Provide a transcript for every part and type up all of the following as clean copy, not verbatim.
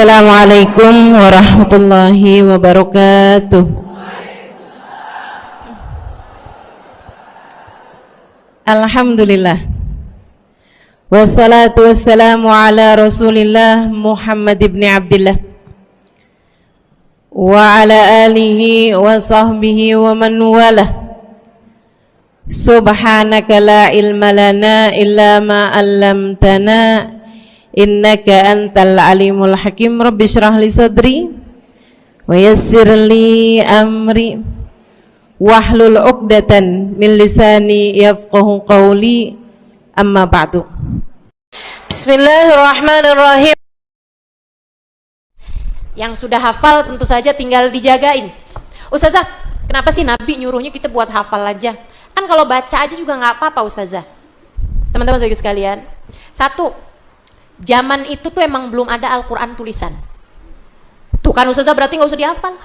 Assalamualaikum warahmatullahi wabarakatuh. Alhamdulillah. Wassalatu wassalamu ala Rasulillah Muhammad ibn Abdillah wa ala alihi wa sahbihi wa man walah. Subhanaka la ilma lana illa ma 'allamtana innaka antal alimul hakim. Rabbi shrah li sadri wa yassir li amri wahlul 'uqdatan min lisani yafqahu qawli. Amma ba'du. Bismillahirrahmanirrahim. Yang sudah hafal tentu saja tinggal dijagain. Ustazah, kenapa sih Nabi nyuruhnya kita buat hafal aja? Kan kalau baca aja juga nggak apa-apa Ustazah. Teman-teman sekalian, satu, zaman itu tuh emang belum ada Al-Quran tulisan. Tuh kan Ustazah, berarti nggak usah dihafal.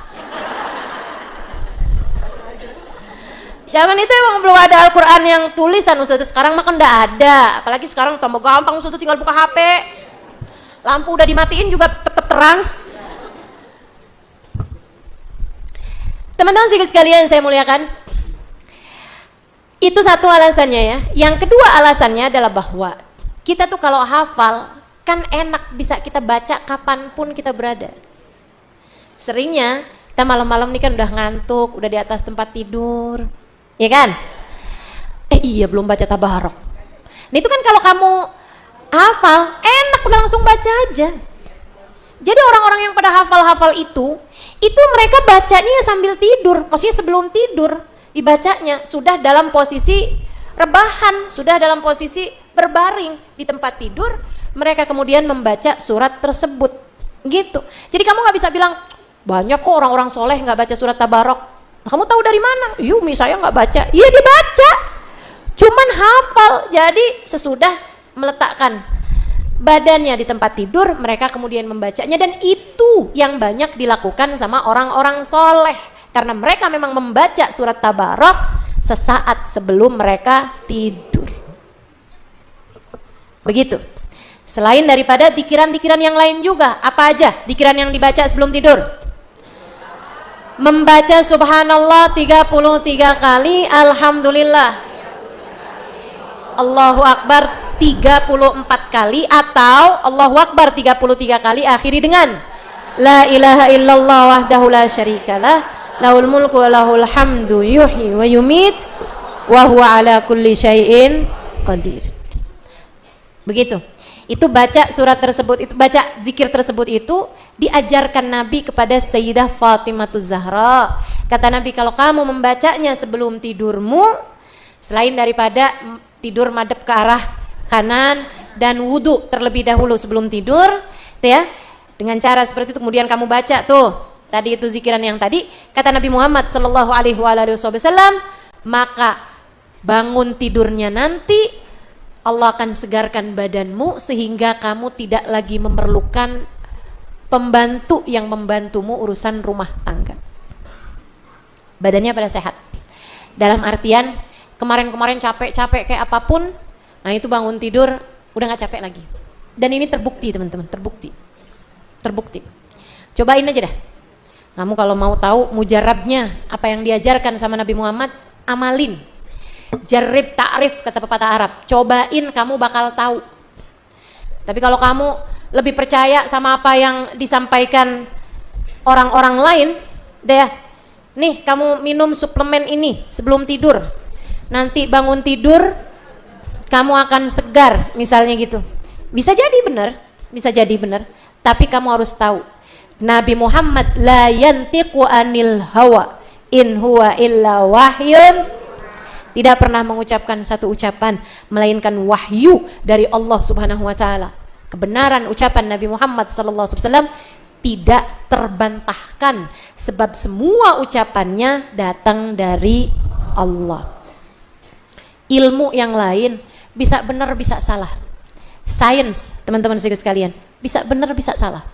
Zaman itu emang belum ada Al-Quran yang tulisan Ustazah. Sekarang mah kan udah ada. Apalagi sekarang tambah gampang Ustazah, tinggal buka HP. Lampu udah dimatiin juga tetap terang. Teman-teman sekalian saya muliakan, itu satu alasannya ya. Yang kedua alasannya adalah bahwa kita tuh kalau hafal kan enak, bisa kita baca kapanpun kita berada. Seringnya kita malam-malam nih kan udah ngantuk, udah di atas tempat tidur, ya kan? Iya belum baca tabarok. Nah itu kan kalau kamu hafal enak, udah langsung baca aja. Jadi orang-orang yang pada hafal-hafal itu mereka bacanya sambil tidur, maksudnya sebelum tidur dibacanya, sudah dalam posisi rebahan, sudah dalam posisi berbaring di tempat tidur, mereka kemudian membaca surat tersebut gitu. Jadi kamu nggak bisa bilang banyak kok orang-orang soleh nggak baca surat tabarok. Nah, kamu tahu dari mana? Yumi saya nggak baca. Iya dibaca, cuman hafal. Jadi sesudah meletakkan badannya di tempat tidur, mereka kemudian membacanya, dan itu yang banyak dilakukan sama orang-orang soleh karena mereka memang membaca surat tabarok sesaat sebelum mereka tidur. Begitu. Selain daripada dikiran-dikiran yang lain juga, apa aja dikiran yang dibaca sebelum tidur? Membaca subhanallah 33 kali, alhamdulillah, Allahu akbar 34 kali, atau Allahu akbar 33 kali akhiri dengan la ilaha illallah wahdahu la syarikalah lahul mulku wa lahul hamdu yuhyi wa yumit wa huwa ala kulli syai'in qadir. Begitu. Itu baca surat tersebut, itu baca zikir tersebut itu diajarkan Nabi kepada Sayyidah Fatimah Zahra. Kata Nabi, kalau kamu membacanya sebelum tidurmu, selain daripada tidur madep ke arah kanan dan wudu terlebih dahulu sebelum tidur, ya, dengan cara seperti itu kemudian kamu baca tuh tadi itu zikiran yang tadi, kata Nabi Muhammad sallallahu alaihi wasallam, maka bangun tidurnya nanti Allah akan segarkan badanmu sehingga kamu tidak lagi memerlukan pembantu yang membantumu urusan rumah tangga. Badannya pada sehat. Dalam artian kemarin-kemarin capek-capek kayak apapun, nah itu bangun tidur udah gak capek lagi. Dan ini terbukti teman-teman, terbukti. Cobain aja dah. Kamu kalau mau tahu mujarabnya apa yang diajarkan sama Nabi Muhammad, amalin. Jarib ta'rif kata pepatah Arab, cobain kamu bakal tahu. Tapi kalau kamu lebih percaya sama apa yang disampaikan orang-orang lain, deh, nih kamu minum suplemen ini sebelum tidur, nanti bangun tidur kamu akan segar, misalnya gitu. Bisa jadi benar, tapi kamu harus tahu Nabi Muhammad la yantiqu anil hawa in huwa illa wahyun, tidak pernah mengucapkan satu ucapan melainkan wahyu dari Allah Subhanahu wa taala. Kebenaran ucapan Nabi Muhammad sallallahu alaihi wasallam tidak terbantahkan sebab semua ucapannya datang dari Allah. Ilmu yang lain bisa benar bisa salah. Sains, teman-teman sekalian, bisa benar bisa salah.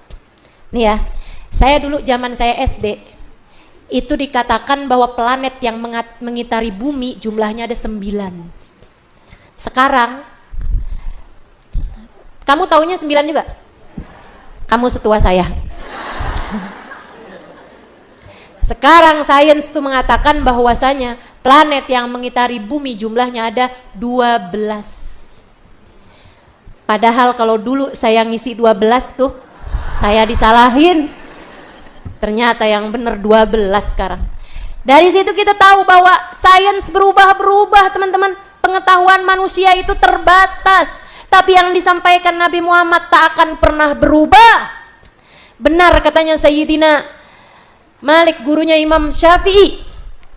Nih ya, saya dulu zaman saya SD itu dikatakan bahwa planet yang mengitari bumi jumlahnya ada 9. Sekarang kamu taunya 9 juga? Kamu setua saya. Sekarang sains itu mengatakan bahwasanya planet yang mengitari bumi jumlahnya ada 12. Padahal kalau dulu saya ngisi 12 tuh, saya disalahin. Ternyata yang benar 12 sekarang. Dari situ kita tahu bahwa sains berubah-berubah, teman-teman. Pengetahuan manusia itu terbatas. Tapi yang disampaikan Nabi Muhammad tak akan pernah berubah. Benar katanya Sayyidina Malik, gurunya Imam Syafi'i.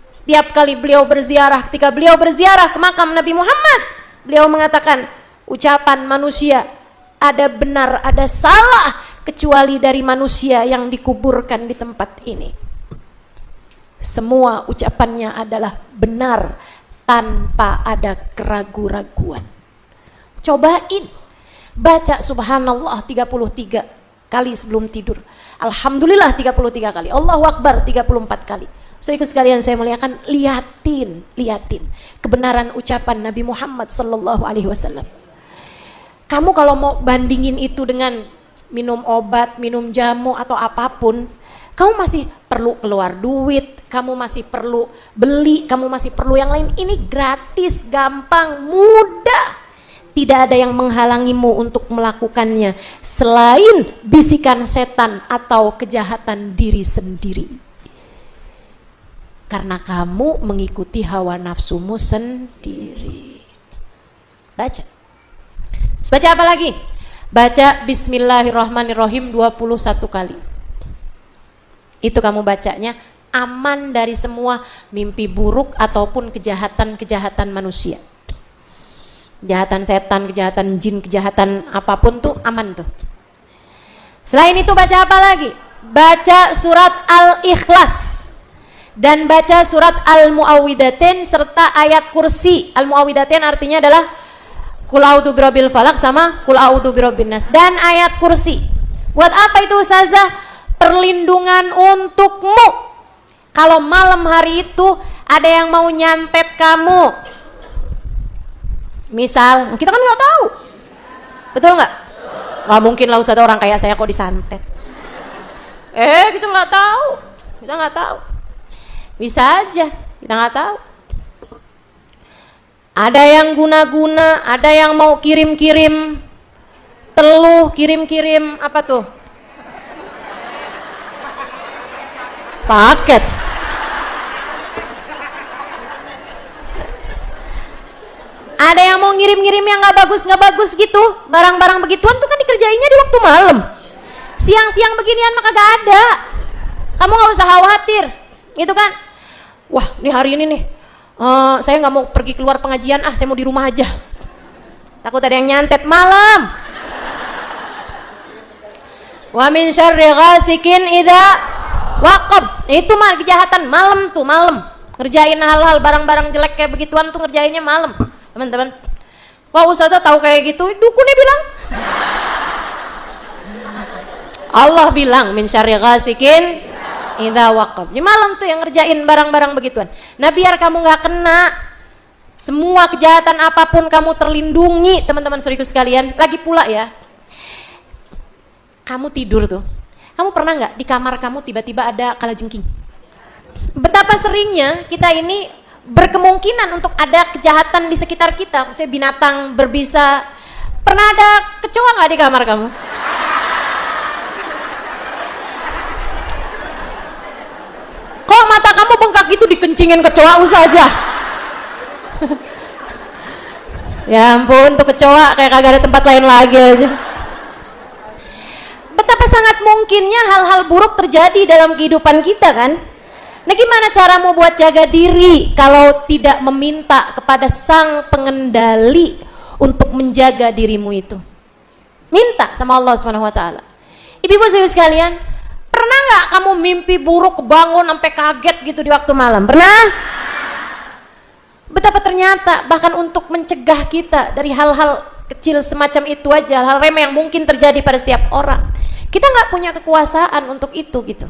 Setiap kali beliau berziarah, ketika beliau berziarah ke makam Nabi Muhammad, beliau mengatakan, ucapan manusia ada benar, ada salah, kecuali dari manusia yang dikuburkan di tempat ini. Semua ucapannya adalah benar, tanpa ada keraguan-raguan. Cobain, baca subhanallah 33 kali sebelum tidur. Alhamdulillah 33 kali, Allahu Akbar 34 kali. So ikut sekalian saya muliakan, liatin kebenaran ucapan Nabi Muhammad sallallahu alaihi wasallam. Kamu kalau mau bandingin itu dengan minum obat, minum jamu atau apapun, kamu masih perlu keluar duit, kamu masih perlu beli, kamu masih perlu yang lain. Ini gratis, gampang, mudah. Tidak ada yang menghalangimu untuk melakukannya selain bisikan setan atau kejahatan diri sendiri. Karena kamu mengikuti hawa nafsumu sendiri. Baca. Baca apa lagi? Baca Bismillahirrahmanirrahim 21 kali. Itu kamu bacanya, aman dari semua mimpi buruk ataupun kejahatan-kejahatan manusia. Kejahatan setan, kejahatan jin, kejahatan apapun tuh aman tuh. Selain itu baca apa lagi? Baca surat Al-Ikhlas dan baca surat Al-Mu'awwidatain serta ayat kursi. Al-Mu'awwidatain artinya adalah Qul a'udzu birabbil falaq sama Qul a'udzu birabbin nas, dan ayat kursi. Buat apa itu Ustazah? Perlindungan untukmu. Kalau malam hari itu ada yang mau nyantet kamu, misal, kita kan nggak tahu, betul nggak? Nggak mungkin lah Ustaz, orang kayak saya kok disantet. Kita nggak tahu. Bisa aja, kita nggak tahu. Ada yang guna-guna, ada yang mau kirim-kirim teluh, kirim-kirim apa tuh? Paket. Ada yang mau ngirim-ngirim yang nggak bagus gitu, barang-barang begituan tuh kan dikerjainnya di waktu malam. Siang-siang beginian mah kagak ada. Kamu nggak usah khawatir, gitu kan? Wah, ini hari ini nih, saya nggak mau pergi keluar pengajian, saya mau di rumah aja. Takut ada yang nyantet malam. Wa min syarri ghasikin idza waqab. Itu mah kejahatan malam tuh, malam. Ngerjain hal-hal barang-barang jelek kayak begituan tuh ngerjainnya malam. Teman-teman, kok Ustazah tahu kayak gitu? Dukunnya bilang. Allah bilang min syarri ghasikin idza waqab. Di malam tuh yang ngerjain barang-barang begituan. Nah, biar kamu nggak kena semua kejahatan apapun, kamu terlindungi, teman-teman saudaraku sekalian. Lagi pula ya, kamu tidur tuh, kamu pernah nggak di kamar kamu tiba-tiba ada kalajengking? Betapa seringnya kita ini berkemungkinan untuk ada kejahatan di sekitar kita, misalnya binatang berbisa. Pernah ada kecoa nggak di kamar kamu? Kok mata kamu bengkak gitu, dikencingin kecoa saja? Ya ampun, tuh kecoa kayak kagak ada tempat lain lagi aja. Betapa sangat mungkinnya hal-hal buruk terjadi dalam kehidupan kita kan? Nah, gimana caramu buat jaga diri kalau tidak meminta kepada sang pengendali untuk menjaga dirimu itu? Minta sama Allah SWT. Ibu-ibu sekalian, pernah nggak kamu mimpi buruk, bangun sampai kaget gitu di waktu malam? Pernah? Betapa ternyata bahkan untuk mencegah kita dari hal-hal kecil semacam itu aja, hal remeh yang mungkin terjadi pada setiap orang, kita nggak punya kekuasaan untuk itu gitu.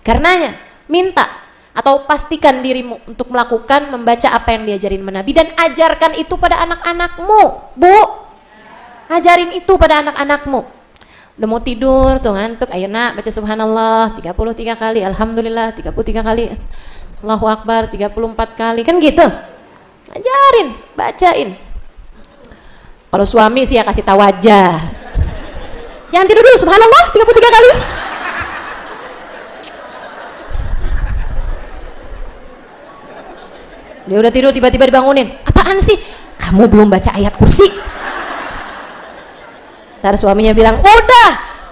Karenanya minta atau pastikan dirimu untuk melakukan, membaca apa yang diajarin Nabi, dan ajarkan itu pada anak-anakmu. Bu, ajarin itu pada anak-anakmu. Udah mau tidur tuh ngantuk, ayo nak baca subhanallah 33 kali, alhamdulillah 33 kali, Allahu akbar 34 kali, kan gitu. Ajarin, bacain. Kalau suami sih ya kasih tahu aja. Jangan tidur dulu, subhanallah 33 kali. Dia udah tidur tiba-tiba dibangunin. Apaan sih? Kamu belum baca ayat kursi. Ntar suaminya bilang, udah,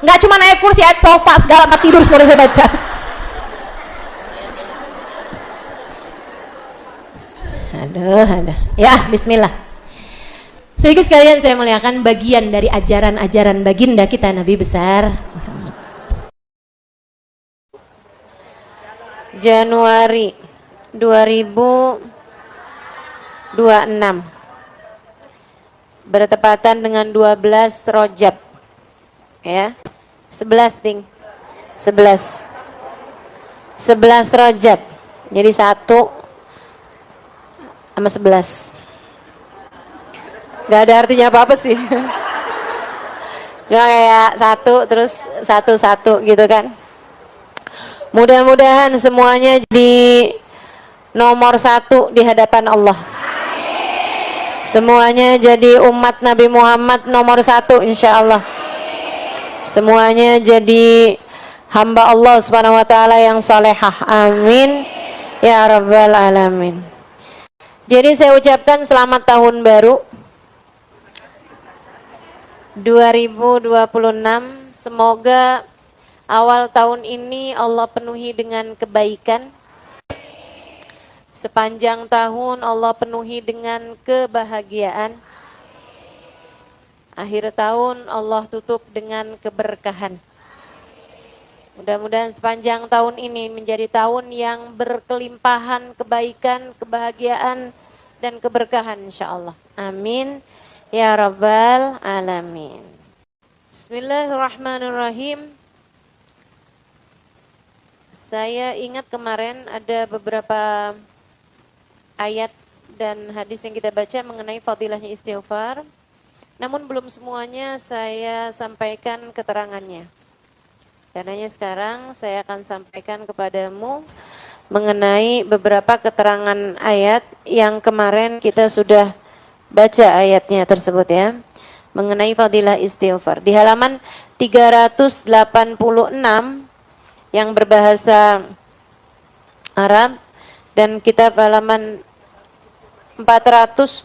nggak cuma ayat kursi, ayat sofa segala tempat tidur semua saya baca. Aduh. Ya, bismillah. Sedikit sekalian saya muliakan bagian dari ajaran-ajaran baginda kita Nabi besar Januari 2026 bertepatan dengan 12 Rajab ya, 11 ting 11 Rajab, jadi 1 sama 11 gak ada artinya apa-apa sih. Gak kayak 1 terus 1 gitu kan. Mudah-mudahan semuanya jadi nomor 1 di hadapan Allah. Semuanya jadi umat Nabi Muhammad nomor 1 insya Allah. Semuanya jadi hamba Allah subhanahu wa ta'ala yang salehah, amin ya rabbal alamin. Jadi saya ucapkan selamat tahun baru 2026. Semoga awal tahun ini Allah penuhi dengan kebaikan, sepanjang tahun Allah penuhi dengan kebahagiaan, akhir tahun Allah tutup dengan keberkahan. Mudah-mudahan sepanjang tahun ini menjadi tahun yang berkelimpahan kebaikan, kebahagiaan, dan keberkahan insyaallah. Amin ya rabbal alamin. Bismillahirrahmanirrahim. Saya ingat kemarin ada beberapa ayat dan hadis yang kita baca mengenai fadilahnya istighfar. Namun belum semuanya saya sampaikan keterangannya. Karenanya sekarang saya akan sampaikan kepadamu mengenai beberapa keterangan ayat yang kemarin kita sudah baca ayatnya tersebut ya. Mengenai fadilah istighfar. Di halaman 386 yang berbahasa Arab dan kitab halaman 428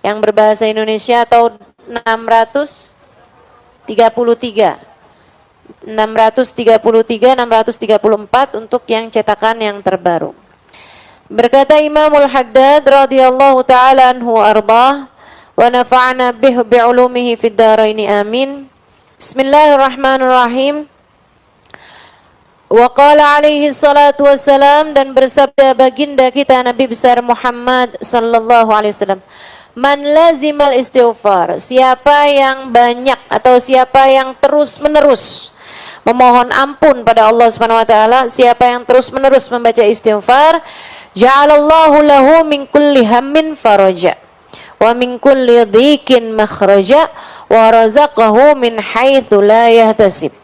yang berbahasa Indonesia atau 634 untuk yang cetakan yang terbaru. Berkata Imamul Haddad radhiyallahu taala anhu arbah wa nafa'ana bi'ulumihi fid dharain amin. Bismillahirrahmanirrahim. Wa qala alaihi salatu wassalam, dan bersabda baginda kita Nabi besar Muhammad sallallahu alaihi wasallam, man lazimal istighfar, siapa yang banyak atau siapa yang terus menerus memohon ampun pada Allah Subhanahu wa taala, siapa yang terus menerus membaca istighfar, ja'alallahu lahu min kulli hammin faraja wa min kulli dhikin makhraja wa razaqahu min haitsu la yahtasib.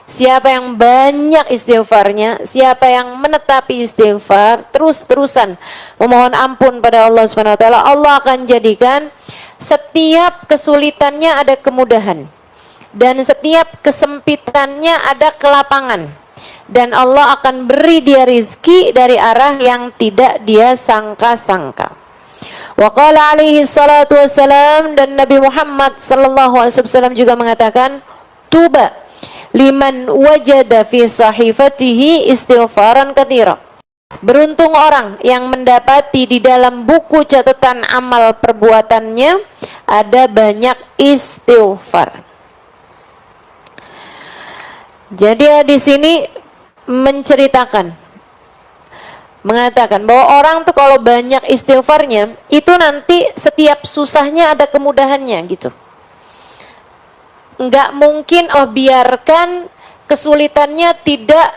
Siapa yang banyak istighfarnya, siapa yang menetapi istighfar, terus-terusan memohon ampun pada Allah Subhanahu wa taala, Allah akan jadikan setiap kesulitannya ada kemudahan dan setiap kesempitannya ada kelapangan, dan Allah akan beri dia rizki dari arah yang tidak dia sangka-sangka. Wa qala alaihi salatu wassalam, dan Nabi Muhammad sallallahu alaihi wasallam juga mengatakan, tuba liman wajada fi sahifatihi istighfaran katsira. Beruntung orang yang mendapati di dalam buku catatan amal perbuatannya ada banyak istighfar. Jadi di sini mengatakan bahwa orang tuh kalau banyak istighfarnya itu nanti setiap susahnya ada kemudahannya gitu. Enggak mungkin biarkan kesulitannya tidak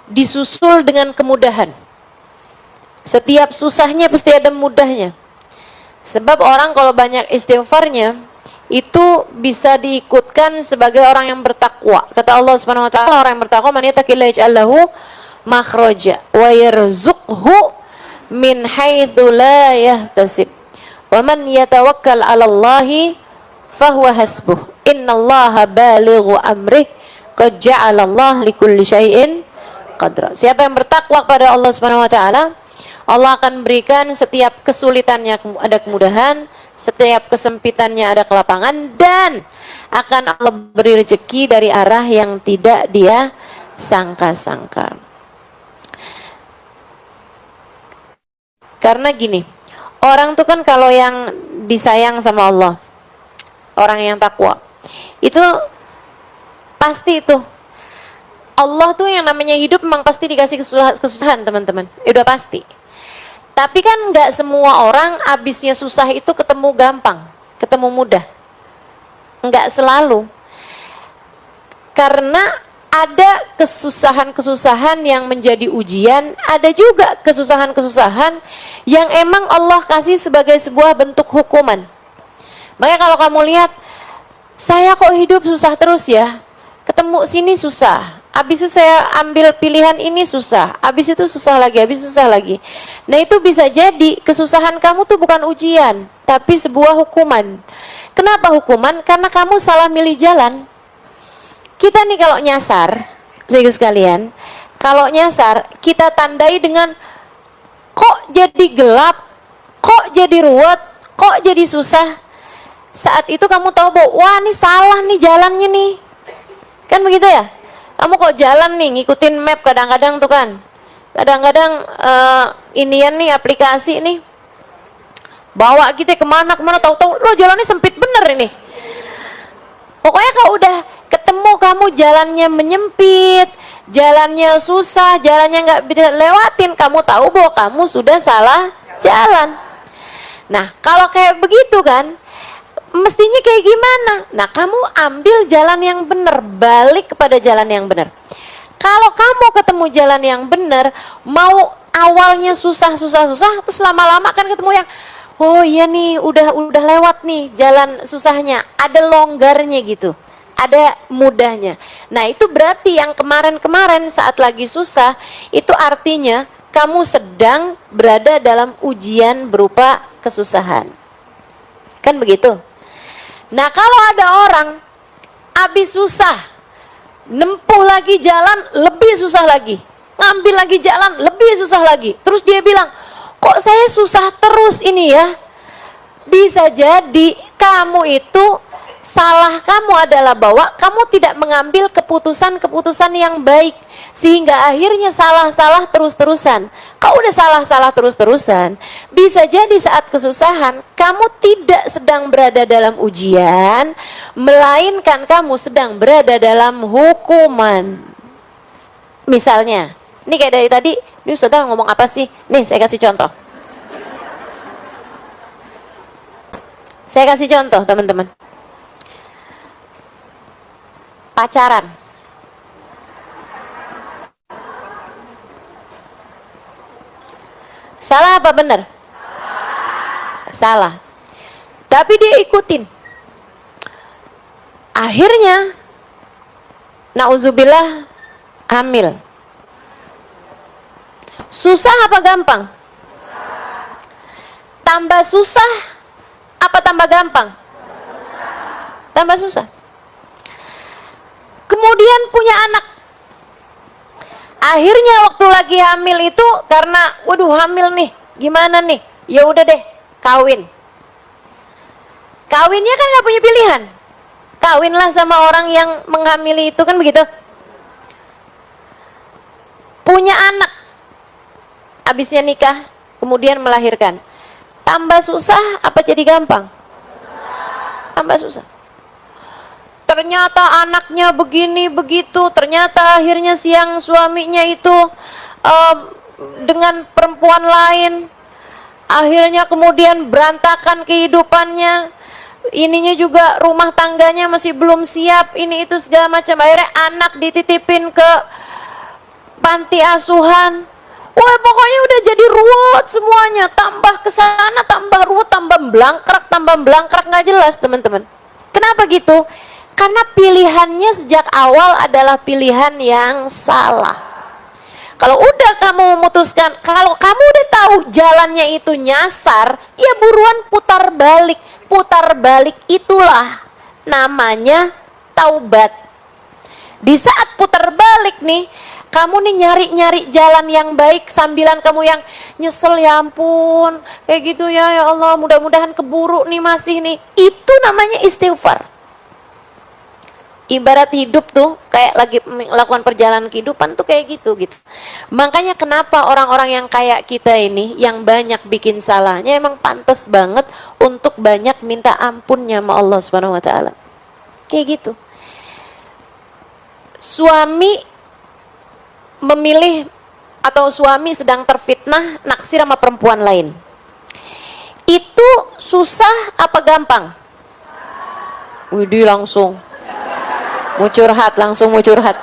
disusul dengan kemudahan. Setiap susahnya pasti ada mudahnya. Sebab orang kalau banyak istighfarnya itu bisa diikutkan sebagai orang yang bertakwa. Kata Allah Subhanahu wa taala, orang yang bertakwa, man yattaqillaha yaj'al lahu makhraja wa yarzuqhu min haitsu la yahtasib. Wa man yatawakkal 'ala Allahi fahuwa hasbuh. Innallaha balighu amrih qad ja'ala Allah likulli syai'in qadra. Siapa yang bertakwa kepada Allah Subhanahu wa taala, Allah akan berikan setiap kesulitannya ada kemudahan, setiap kesempitannya ada kelapangan, dan akan Allah beri rezeki dari arah yang tidak dia sangka-sangka. Karena gini, orang tuh kan kalau yang disayang sama Allah, orang yang takwa, itu pasti itu Allah tuh yang namanya hidup memang pasti dikasih kesusahan teman-teman, udah pasti. Tapi kan nggak semua orang abisnya susah itu ketemu gampang, ketemu mudah. Nggak selalu. Karena ada kesusahan-kesusahan yang menjadi ujian, ada juga kesusahan-kesusahan yang emang Allah kasih sebagai sebuah bentuk hukuman. Makanya kalau kamu lihat, saya kok hidup susah terus ya, ketemu sini susah, habis itu saya ambil pilihan ini susah, habis itu susah lagi, habis itu susah lagi. Nah itu bisa jadi kesusahan kamu tuh bukan ujian, tapi sebuah hukuman. Kenapa hukuman? Karena kamu salah milih jalan. Kita nih kalau nyasar, saudara sekalian, kalau nyasar kita tandai dengan kok jadi gelap, kok jadi ruwet, kok jadi susah. Saat itu kamu tahu bahwa wah ini salah nih jalannya nih, kan begitu ya? Kamu kok jalan nih ngikutin map kadang-kadang tuh kan, kadang-kadang inian nih aplikasi nih bawa kita kemana-kemana, tahu-tahu lo jalannya sempit bener ini. Pokoknya kalau udah ketemu kamu jalannya menyempit, jalannya susah, jalannya nggak bisa lewatin, kamu tahu bahwa kamu sudah salah jalan. Nah kalau kayak begitu kan, mestinya kayak gimana? Nah kamu ambil jalan yang benar, balik kepada jalan yang benar. Kalau kamu ketemu jalan yang benar, mau awalnya susah, terus lama-lama kan ketemu yang oh iya nih udah lewat nih jalan susahnya, ada longgarnya gitu, ada mudahnya. Nah itu berarti yang kemarin-kemarin saat lagi susah, itu artinya kamu sedang berada dalam ujian berupa kesusahan. Kan begitu? Nah kalau ada orang habis susah, nempuh lagi jalan lebih susah lagi, ngambil lagi jalan lebih susah lagi, terus dia bilang kok saya susah terus ini ya. Bisa jadi kamu itu salah kamu adalah bahwa kamu tidak mengambil keputusan-keputusan yang baik, sehingga akhirnya salah-salah terus-terusan. Kau udah salah-salah terus-terusan, bisa jadi saat kesusahan kamu tidak sedang berada dalam ujian, melainkan kamu sedang berada dalam hukuman. Misalnya, ini kayak dari tadi, ini Ustazah ngomong apa sih? Nih saya kasih contoh. Saya kasih contoh teman-teman. Pacaran. Salah apa benar? Salah. Tapi dia ikutin. Akhirnya nauzubillah hamil. Susah apa gampang? Tambah susah apa tambah gampang? Tambah susah. Kemudian punya anak. Akhirnya waktu lagi hamil itu karena waduh hamil nih, gimana nih? Ya udah deh, kawin. Kawinnya kan nggak punya pilihan. Kawinlah sama orang yang menghamili itu, kan begitu? Punya anak. Habisnya nikah, kemudian melahirkan. Tambah susah apa jadi gampang? Tambah susah. Ternyata anaknya begini begitu, ternyata akhirnya siang suaminya itu dengan perempuan lain, akhirnya kemudian berantakan kehidupannya, ininya juga rumah tangganya masih belum siap, ini itu segala macam. Akhirnya anak dititipin ke panti asuhan. Wah pokoknya udah jadi ruwet semuanya, tambah kesana tambah ruwet, tambah belangkrak nggak jelas teman-teman. Kenapa gitu? Karena pilihannya sejak awal adalah pilihan yang salah. Kalau udah kamu memutuskan, kalau kamu udah tahu jalannya itu nyasar, ya buruan putar balik. Putar balik itulah namanya taubat. Di saat putar balik nih, kamu nih nyari-nyari jalan yang baik sambilan kamu yang nyesel, ya ampun, kayak gitu ya Allah, mudah-mudahan keburu nih masih nih. Itu namanya istighfar. Ibarat hidup tuh kayak lagi melakukan perjalanan kehidupan tuh kayak gitu. Makanya kenapa orang-orang yang kayak kita ini yang banyak bikin salahnya emang pantas banget untuk banyak minta ampunnya sama Allah Subhanahu wa taala. Kayak gitu. Suami memilih atau suami sedang terfitnah naksir sama perempuan lain. Itu susah apa gampang? Widih, langsung langsung mau curhat.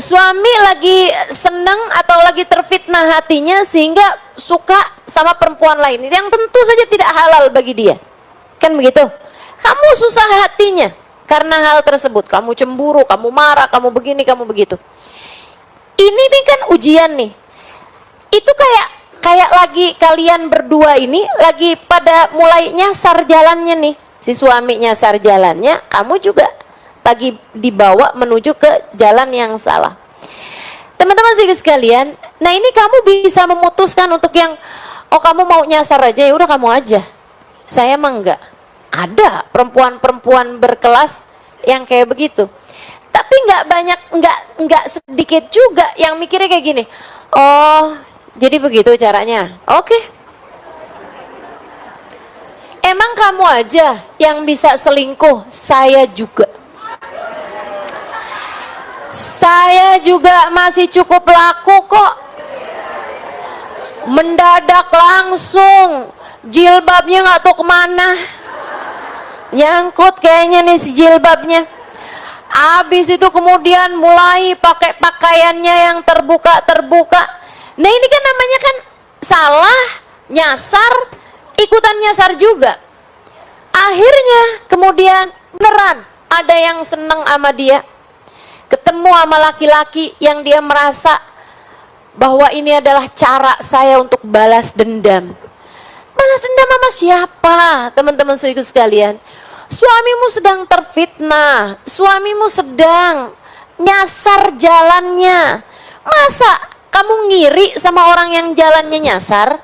Suami lagi senang atau lagi terfitnah hatinya sehingga suka sama perempuan lain yang tentu saja tidak halal bagi dia. Kan begitu? Kamu susah hatinya karena hal tersebut. Kamu cemburu, kamu marah, kamu begini, kamu begitu. Ini nih kan ujian nih. Itu kayak lagi kalian berdua ini lagi pada mulai nyasar jalannya nih. Si suami nyasar jalannya, kamu juga lagi dibawa menuju ke jalan yang salah. Teman-teman sekalian, nah ini kamu bisa memutuskan untuk yang, oh kamu mau nyasar aja, ya udah kamu aja. Saya mah enggak. Ada perempuan-perempuan berkelas yang kayak begitu. Tapi enggak sedikit juga yang mikirnya kayak gini. Oh, jadi begitu caranya. Oke. Emang kamu aja yang bisa selingkuh, saya juga. Saya juga masih cukup laku kok. Mendadak langsung, jilbabnya nggak tahu kemana. Nyangkut kayaknya nih si jilbabnya. Habis itu kemudian mulai pakai pakaiannya yang terbuka. Nah ini kan namanya kan salah, nyasar, ikutan nyasar juga. Akhirnya kemudian beneran ada yang seneng sama dia, ketemu sama laki-laki yang dia merasa bahwa ini adalah cara saya untuk balas dendam. Balas dendam sama siapa? Teman-teman saudaraku sekalian, suamimu sedang terfitnah, suamimu sedang nyasar jalannya. Masa kamu ngiri sama orang yang jalannya nyasar?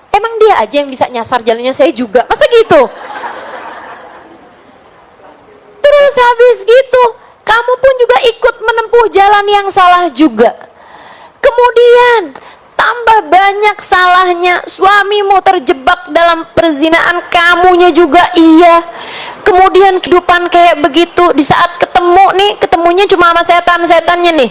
Emang dia aja yang bisa nyasar jalannya, saya juga. Masa gitu? Terus habis gitu, kamu pun juga ikut menempuh jalan yang salah juga. Kemudian tambah banyak salahnya, suamimu terjebak dalam perzinaan, kamunya juga iya. Kemudian kehidupan kayak begitu, di saat ketemu nih, ketemunya cuma sama setan-setannya nih.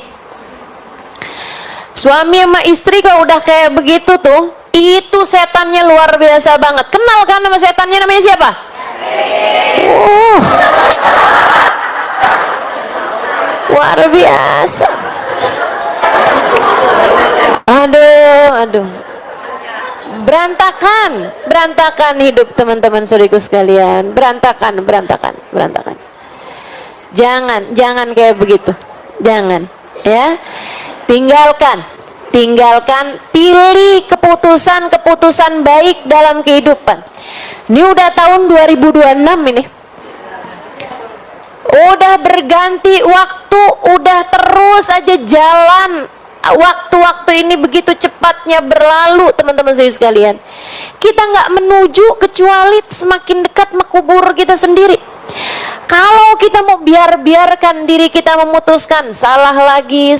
Suami sama istri kalau udah kayak begitu tuh, itu setannya luar biasa banget. Kenal kan nama setannya, namanya siapa? Luar biasa. Aduh. Berantakan hidup teman-teman saudaraku sekalian. Berantakan. Jangan kayak begitu. Jangan, ya. Tinggalkan, pilih keputusan baik dalam kehidupan. Ini udah tahun 2026 ini. Udah berganti waktu, udah terus aja jalan. Waktu-waktu ini begitu cepatnya berlalu, teman-teman sekalian. Kita nggak menuju kecuali semakin dekat mengkubur kita sendiri. Kalau kita mau biarkan diri kita memutuskan salah lagi,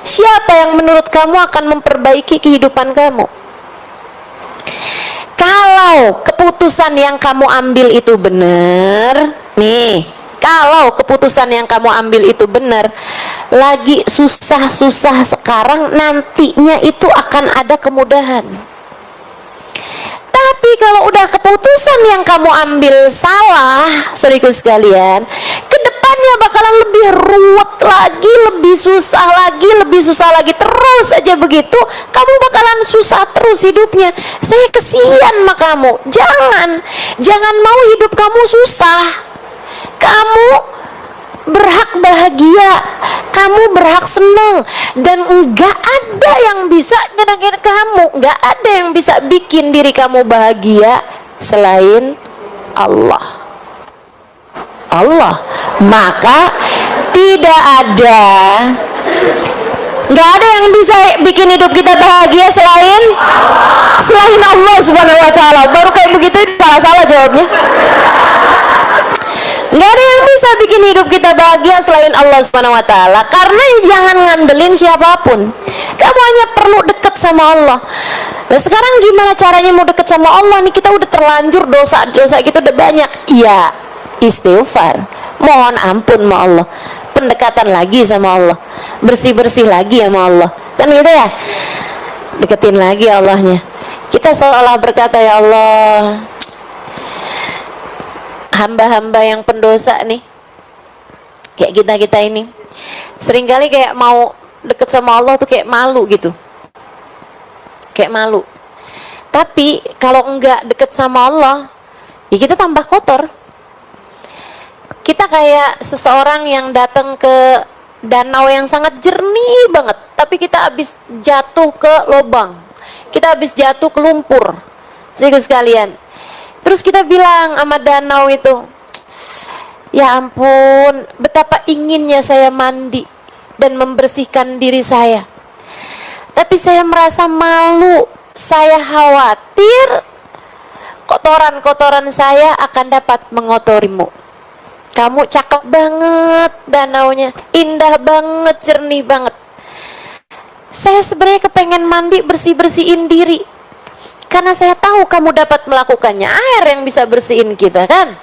siapa yang menurut kamu akan memperbaiki kehidupan kamu? Kalau keputusan yang kamu ambil itu benar, nih, kalau keputusan yang kamu ambil itu benar, lagi susah-susah sekarang, nantinya itu akan ada kemudahan. Tapi kalau udah keputusan yang kamu ambil salah, saudaraku sekalian, kedepannya bakalan lebih ruwet lagi, lebih susah lagi, lebih susah lagi, terus aja begitu, kamu bakalan susah terus hidupnya. Saya kesian sama kamu. Jangan mau hidup kamu susah. Kamu berhak bahagia, kamu berhak senang, dan enggak ada yang bisa nyenengin kamu, enggak ada yang bisa bikin diri kamu bahagia selain Allah. Maka tidak ada, nggak ada yang bisa bikin hidup kita bahagia selain Allah Subhanahu wa Ta'ala. Baru kayak begitu salah jawabnya. Nggak ada yang bisa bikin hidup kita bahagia selain Allah Subhanahu wa Ta'ala. Karena jangan ngandelin siapapun, kamu hanya perlu dekat sama Allah. Nah sekarang gimana caranya mau dekat sama Allah nih? Kita udah terlanjur dosa kita udah banyak. Ya istighfar, mohon ampun sama Allah, pendekatan lagi sama Allah, bersih lagi sama Allah, kan gitu ya, deketin lagi Allahnya. Kita seolah berkata, ya Allah, hamba-hamba yang pendosa nih, kayak kita ini seringkali kayak mau deket sama Allah tuh kayak malu gitu, kayak malu. Tapi kalau enggak deket sama Allah, ya kita tambah kotor. Kita kayak seseorang yang datang ke danau yang sangat jernih banget, tapi kita habis jatuh ke lubang, kita habis jatuh ke lumpur, sekalian. Terus kita bilang sama danau itu, ya ampun, betapa inginnya saya mandi dan membersihkan diri saya, tapi saya merasa malu, saya khawatir kotoran-kotoran saya akan dapat mengotorimu. Kamu cakep banget danaunya, indah banget, jernih banget. Saya sebenarnya kepengen mandi, bersih-bersihin diri, karena saya tahu kamu dapat melakukannya. Air yang bisa bersihin kita kan.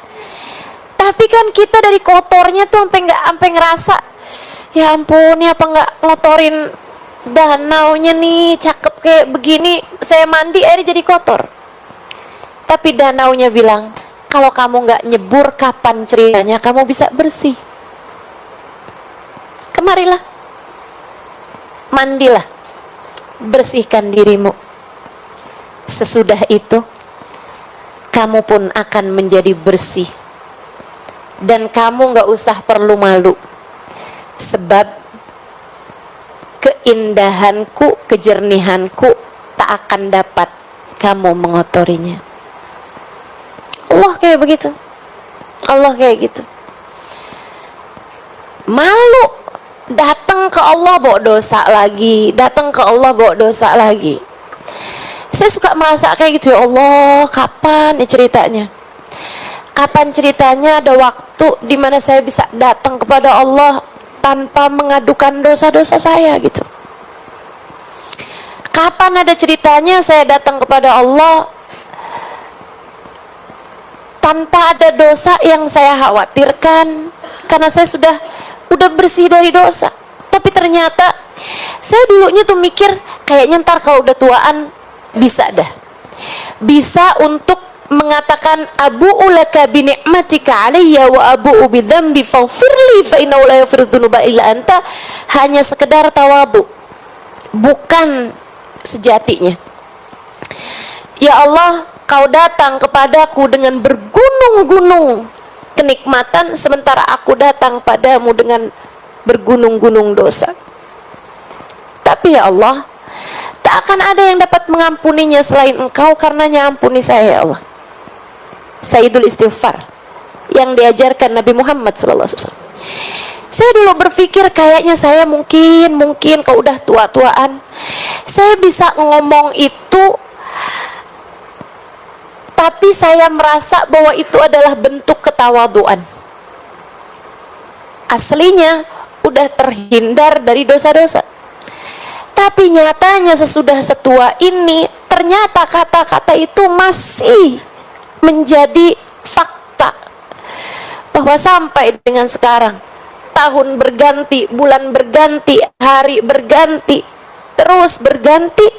Tapi kan kita dari kotornya tuh sampai ngerasa, ya ampun, ya apa nggak ngotorin danaunya nih, cakep kayak begini, saya mandi airnya jadi kotor. Tapi danaunya bilang, kalau kamu nggak nyebur, kapan ceritanya kamu bisa bersih? Kemarilah, mandilah, bersihkan dirimu. Sesudah itu, kamu pun akan menjadi bersih. Dan kamu nggak usah perlu malu. Sebab keindahanku, kejernihanku tak akan dapat kamu mengotorinya. Allah kayak begitu. Allah kayak gitu. Malu datang ke Allah bawa dosa lagi, datang ke Allah bawa dosa lagi. Saya suka merasa kayak gitu, ya Allah, kapan ya ceritanya? Kapan ceritanya ada waktu di mana saya bisa datang kepada Allah tanpa mengadukan dosa-dosa saya gitu? Kapan ada ceritanya saya datang kepada Allah tanpa ada dosa yang saya khawatirkan, karena saya udah bersih dari dosa. Tapi ternyata saya dulunya tuh mikir, kayaknya ntar kalau udah tuaan bisa bisa untuk mengatakan abu'u laka bi ni'matika alayya wa abu'u bi dzambi faghfirli fa innahu la yaghfiru dzunuba illa anta, hanya sekedar tawadhu, bukan sejatinya. Ya Allah, Kau datang kepadaku dengan bergunung-gunung kenikmatan, sementara aku datang padamu dengan bergunung-gunung dosa. Tapi ya Allah, tak akan ada yang dapat mengampuninya selain Engkau, karenanya ampuni saya ya Allah. Sayyidul istighfar yang diajarkan Nabi Muhammad SAW. Saya dulu berpikir kayaknya saya mungkin kalau udah tua-tuaan saya bisa ngomong itu, tapi saya merasa bahwa itu adalah bentuk ketawaduan. Aslinya udah terhindar dari dosa-dosa. Tapi nyatanya sesudah setua ini, ternyata kata-kata itu masih menjadi fakta. Bahwa sampai dengan sekarang, tahun berganti, bulan berganti, hari berganti, terus berganti,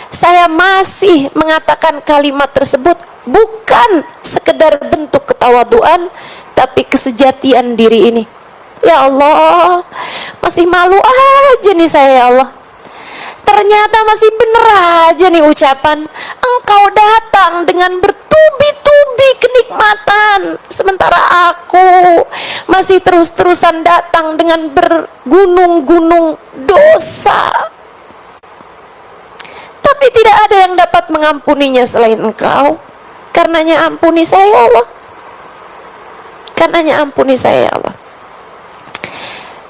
saya masih mengatakan kalimat tersebut bukan sekedar bentuk ketawaduan, tapi kesejatian diri ini. Ya Allah, masih malu aja nih saya ya Allah. Ternyata masih bener aja nih ucapan. Engkau datang dengan bertubi-tubi kenikmatan, sementara aku masih terus-terusan datang dengan bergunung-gunung dosa. Tapi tidak ada yang dapat mengampuninya selain Engkau. Karenanya ampuni saya ya Allah. Karenanya ampuni saya ya Allah.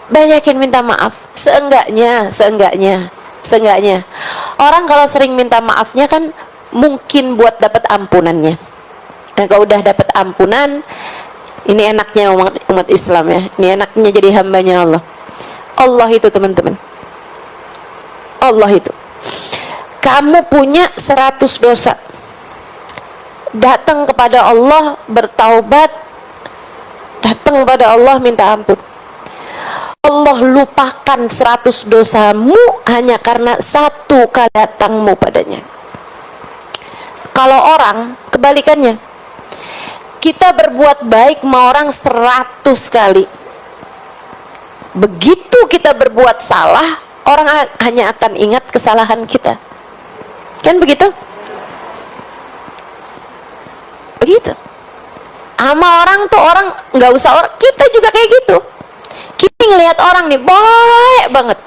Banyakin minta maaf. Seenggaknya orang kalau sering minta maafnya kan mungkin buat dapat ampunannya. Nah kalau udah dapat ampunan, ini enaknya umat Islam ya, ini enaknya jadi hambanya Allah. Allah itu teman-teman, Allah itu, kamu punya 100 dosa, datang kepada Allah bertaubat, datang kepada Allah minta ampun, Allah lupakan 100 dosamu hanya karena satu kali datangmu padanya. Kalau orang kebalikannya, kita berbuat baik sama orang 100 kali, begitu kita berbuat salah, orang hanya akan ingat kesalahan kita. Kan begitu? Begitu. Sama orang tuh, orang nggak usah orang, kita juga kayak gitu. Kita ngelihat orang nih baik banget,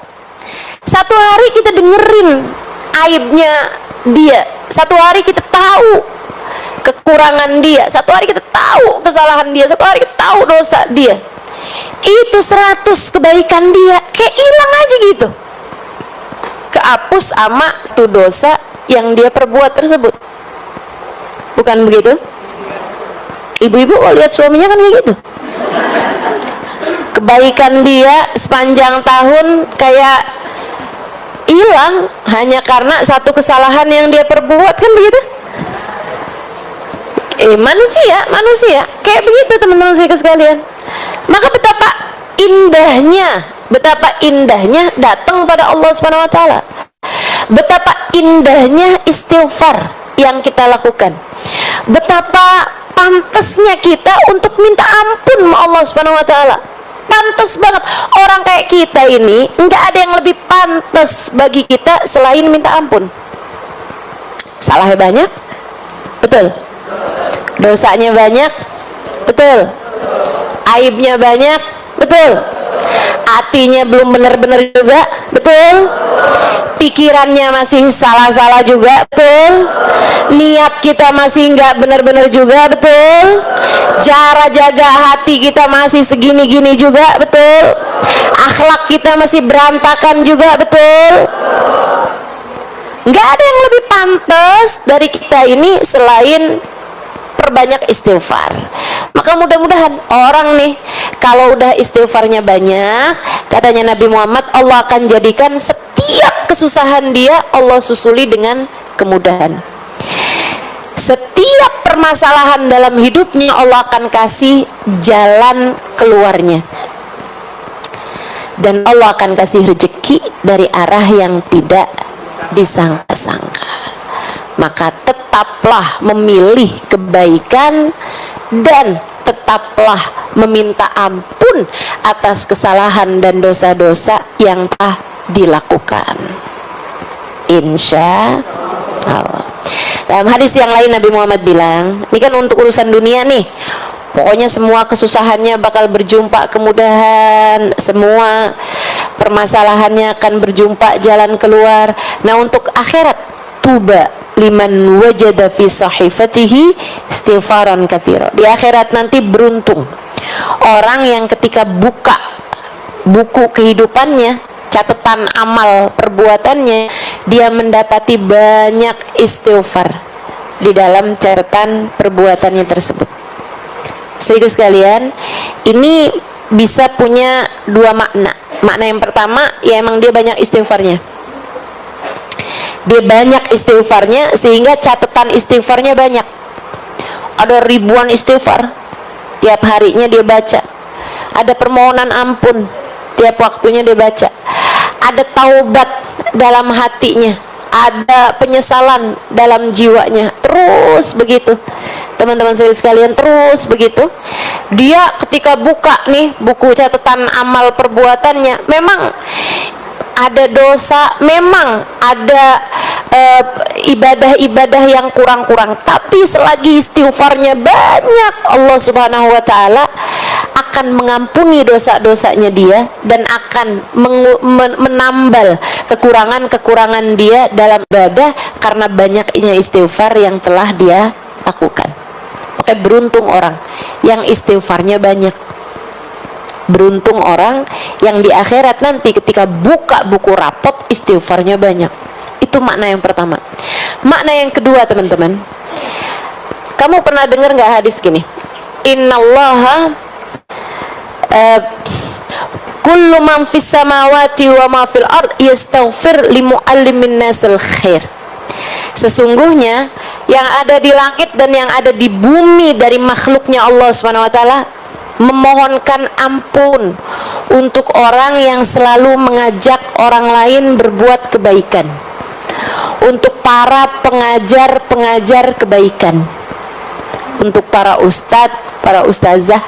satu hari kita dengerin aibnya dia, satu hari kita tahu kekurangan dia, satu hari kita tahu kesalahan dia, satu hari kita tahu dosa dia. Itu 100 kebaikan dia kayak hilang aja gitu, kehapus sama satu dosa yang dia perbuat tersebut. Bukan begitu? Ibu-ibu kalau lihat suaminya kan kayak gitu, kebaikan dia sepanjang tahun kayak hilang hanya karena satu kesalahan yang dia perbuat, kan begitu? Manusia kayak begitu teman-teman sekalian. Maka betapa indahnya datang pada Allah Subhanahu wa taala. Betapa indahnya istighfar yang kita lakukan. Betapa pantasnya kita untuk minta ampun sama Allah Subhanahu wa taala. Pantas banget. Orang kayak kita ini nggak ada yang lebih pantas bagi kita selain minta ampun. Salahnya banyak, betul. Dosanya banyak, betul. Aibnya banyak, betul. Hatinya belum benar-benar juga, betul. Pikirannya masih salah-salah juga, betul. Niat kita masih nggak benar-benar juga, betul. Cara jaga hati kita masih segini-gini juga, betul. Akhlak kita masih berantakan juga, betul. Nggak ada yang lebih pantas dari kita ini selain perbanyak istighfar. Maka mudah-mudahan orang nih kalau udah istighfarnya banyak, katanya Nabi Muhammad, Allah akan jadikan setiap kesusahan dia Allah susuli dengan kemudahan. Setiap permasalahan dalam hidupnya Allah akan kasih jalan keluarnya, dan Allah akan kasih rezeki dari arah yang tidak disangka-sangka. Maka tetaplah memilih kebaikan dan tetaplah meminta ampun atas kesalahan dan dosa-dosa yang telah dilakukan, insya Allah. Dalam hadis yang lain Nabi Muhammad bilang, ini kan untuk urusan dunia nih, pokoknya semua kesusahannya bakal berjumpa kemudahan, semua permasalahannya akan berjumpa jalan keluar. Nah untuk akhirat, tuba liman wajada fi sahifatihi istighfaran katsira. Di akhirat nanti beruntung orang yang ketika buka buku kehidupannya, catatan amal perbuatannya, dia mendapati banyak istighfar di dalam catatan perbuatannya tersebut. Saudara sekalian, ini bisa punya dua makna. Makna yang pertama, ya emang dia banyak istighfarnya. Dia banyak istighfarnya sehingga catatan istighfarnya banyak. Ada ribuan istighfar tiap harinya dia baca. Ada permohonan ampun tiap waktunya dia baca. Ada taubat dalam hatinya, ada penyesalan dalam jiwanya, terus begitu teman-teman sekalian, terus begitu. Dia ketika buka nih buku catatan amal perbuatannya, memang ada dosa, memang ada ibadah-ibadah yang kurang-kurang, tapi selagi istighfarnya banyak, Allah Subhanahu wa taala akan mengampuni dosa-dosanya dia dan akan menambal kekurangan-kekurangan dia dalam ibadah karena banyaknya istighfar yang telah dia lakukan. Oke, beruntung orang yang istighfarnya banyak. Beruntung orang yang di akhirat nanti ketika buka buku rapot istighfarnya banyak. Itu makna yang pertama. Makna yang kedua, teman-teman, kamu pernah dengar nggak hadis gini? Innallaha kullu man fis samawati wa ma fil ard yastaghfir li muallimin nasil khair. Sesungguhnya yang ada di langit dan yang ada di bumi dari makhluknya Allah Subhanahu wa taala memohonkan ampun untuk orang yang selalu mengajak orang lain berbuat kebaikan, untuk para pengajar-pengajar kebaikan, untuk para ustadz, para ustazah,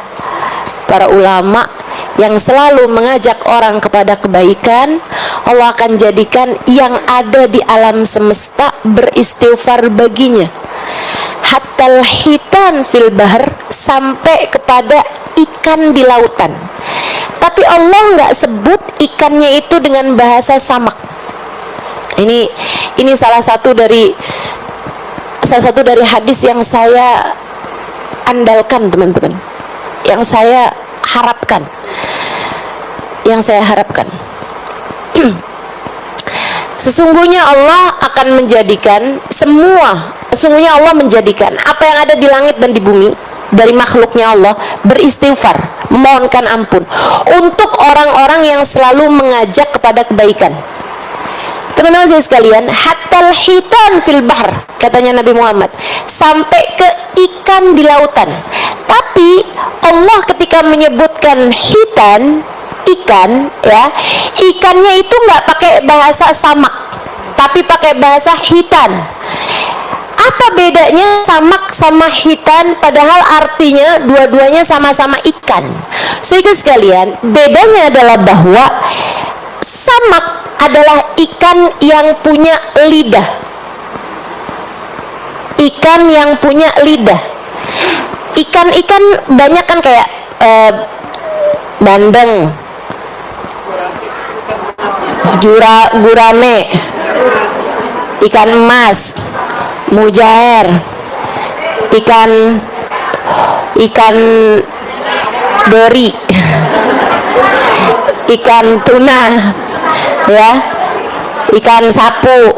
para ulama yang selalu mengajak orang kepada kebaikan. Allah akan jadikan yang ada di alam semesta beristighfar baginya, hatta hitan fil bahr, sampai kepada ikan di lautan. Tapi Allah nggak sebut ikannya itu dengan bahasa samak. Ini salah satu dari hadis yang saya andalkan, teman-teman, yang saya harapkan. Sesungguhnya Allah menjadikan apa yang ada di langit dan di bumi dari makhluknya Allah beristighfar, memohonkan ampun untuk orang-orang yang selalu mengajak kepada kebaikan. Teman-teman saya sekalian, hatal hitan fil bahr, katanya Nabi Muhammad, sampai ke ikan di lautan. Tapi Allah ketika menyebutkan hitan, ikan, ya, ikannya itu nggak pakai bahasa samak, tapi pakai bahasa hitan. Apa bedanya samak sama hitan, padahal artinya dua-duanya sama-sama ikan? Saudara sekalian, bedanya adalah bahwa samak adalah ikan yang punya lidah. Ikan yang punya lidah. Ikan-ikan banyak kan kayak bandeng, gurame, ikan emas, mujair, ikan dori, ikan tuna, ya, ikan sapu.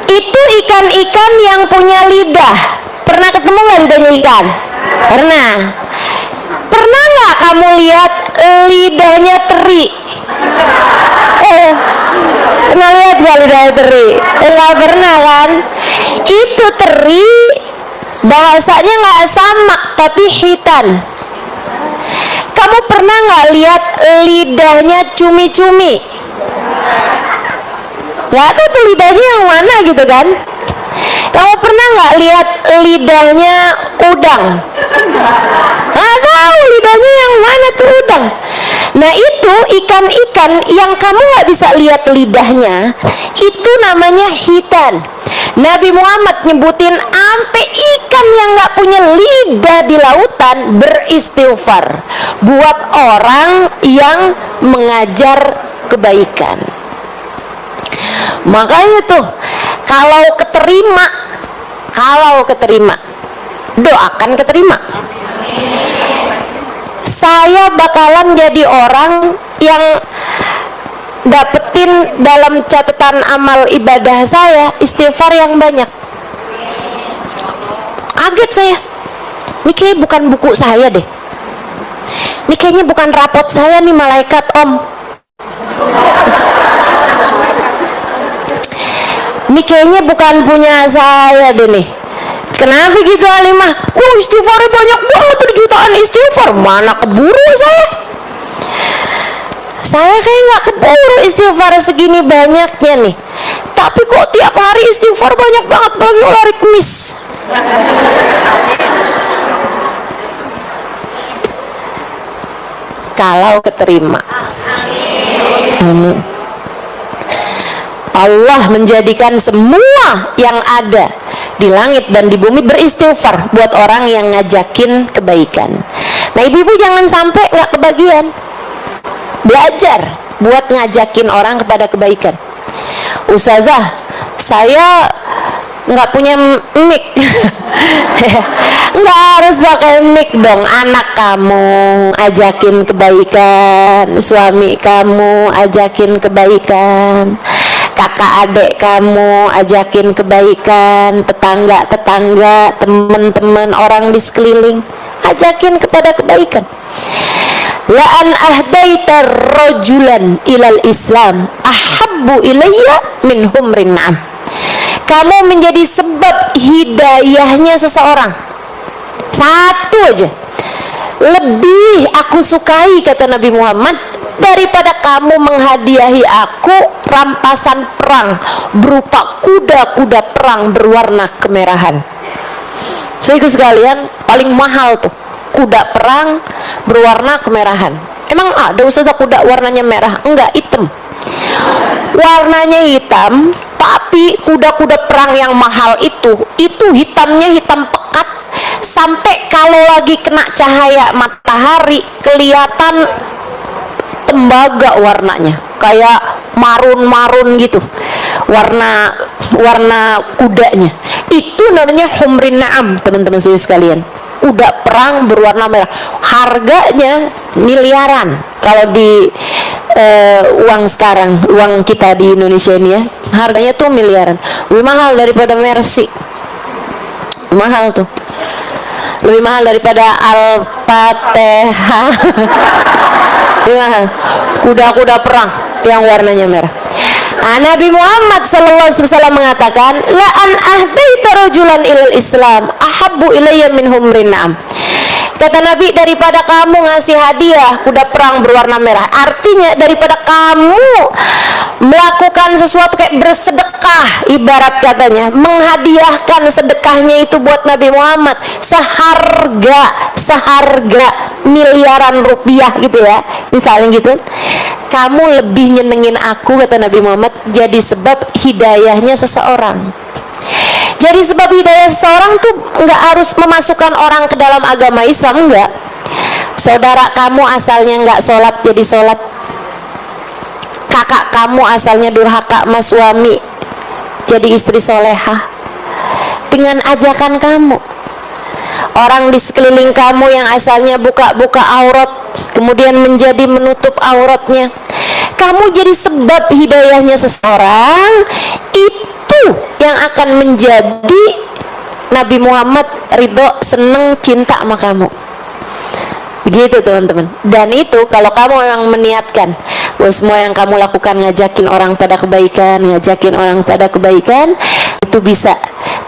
Itu ikan-ikan yang punya lidah. Pernah ketemu nggak lidahnya ikan? Pernah. Pernah nggak kamu lihat lidahnya teri? Pernah lihat nggak lidahnya teri? Nggak pernah kan? Itu teri bahasanya nggak samak tapi hitan. Kamu pernah nggak lihat lidahnya cumi-cumi? Nggak tahu tuh lidahnya yang mana gitu kan? Kamu pernah nggak lihat lidahnya udang? Nggak tahu lidahnya yang mana tuh udang. Nah itu ikan-ikan yang kamu nggak bisa lihat lidahnya, itu namanya hitan. Nabi Muhammad nyebutin ampe ikan yang nggak punya lidah di lautan beristighfar buat orang yang mengajar kebaikan. Makanya tuh kalau keterima doakan keterima. Saya bakalan jadi orang yang dapetin dalam catatan amal ibadah saya istighfar yang banyak. Kaget saya. Ini kayaknya bukan buku saya deh. Ini kayaknya bukan rapot saya nih malaikat om. Ini kayaknya bukan punya saya deh nih. Kenapa gitu Alimah? Istighfarnya banyak banget, jutaan istighfar. Mana keburu saya? Saya kayak nggak keburu istighfar segini banyaknya nih. tapi kok tiap hari istighfar banyak banget bagi hari Kamis. Kalau keterima. Amin. Allah menjadikan semua yang ada di langit dan di bumi beristighfar buat orang yang ngajakin kebaikan. Nah, ibu-ibu jangan sampai nggak kebagian. Belajar buat ngajakin orang kepada kebaikan. Ustazah, saya nggak punya mic. Nggak harus pakai mic dong. Anak kamu ajakin kebaikan, suami kamu ajakin kebaikan, kakak adik kamu ajakin kebaikan, tetangga-tetangga, teman-teman, orang di sekeliling, ajakin kepada kebaikan. La an ahdaita rajulan ilal Islam ahabbu ilayya min humrin na'am. Kamu menjadi sebab hidayahnya seseorang. Satu aja. Lebih aku sukai, kata Nabi Muhammad, daripada kamu menghadiahi aku rampasan perang berupa kuda-kuda perang berwarna kemerahan. Saudaraku sekalian, paling mahal tuh kuda perang berwarna kemerahan. Emang ada Ustazah kuda warnanya merah? Enggak, hitam. Warnanya hitam, tapi kuda-kuda perang yang mahal itu hitamnya hitam pekat, sampai kalau lagi kena cahaya matahari kelihatan tembaga warnanya, kayak marun-marun gitu warna kudanya. Itu namanya humrin na'am, teman-teman sekalian. Kuda perang berwarna merah, harganya miliaran kalau di uang sekarang, uang kita di Indonesia ini ya, harganya tuh miliaran. Lebih mahal daripada Mercy, mahal tuh, lebih mahal daripada Al-Fatihah. Lebih mahal kuda-kuda perang yang warnanya merah. Nabi Muhammad SAW mengatakan, la an ahdaita rajulan ilal Islam ahabbu ilayya min humrin na'am. Kata Nabi, daripada kamu ngasih hadiah kuda perang berwarna merah, artinya daripada kamu melakukan sesuatu kayak bersedekah, ibarat katanya menghadiahkan sedekahnya itu buat Nabi Muhammad seharga miliaran rupiah gitu ya, misalnya gitu, kamu lebih nyenengin aku, kata Nabi Muhammad, jadi sebab hidayahnya seseorang. Jadi sebab hidayah seseorang tuh nggak harus memasukkan orang ke dalam agama Islam, enggak. Saudara kamu asalnya nggak sholat jadi sholat, kakak kamu asalnya durhaka sama suami jadi istri solehah dengan ajakan kamu. Orang di sekeliling kamu yang asalnya buka-buka aurat kemudian menjadi menutup auratnya, kamu jadi sebab hidayahnya seseorang, itu yang akan menjadi Nabi Muhammad ridho, seneng, cinta sama kamu. Begitu teman-teman. Dan itu kalau kamu memang meniatkan bahwa semua yang kamu lakukan ngajakin orang pada kebaikan, itu bisa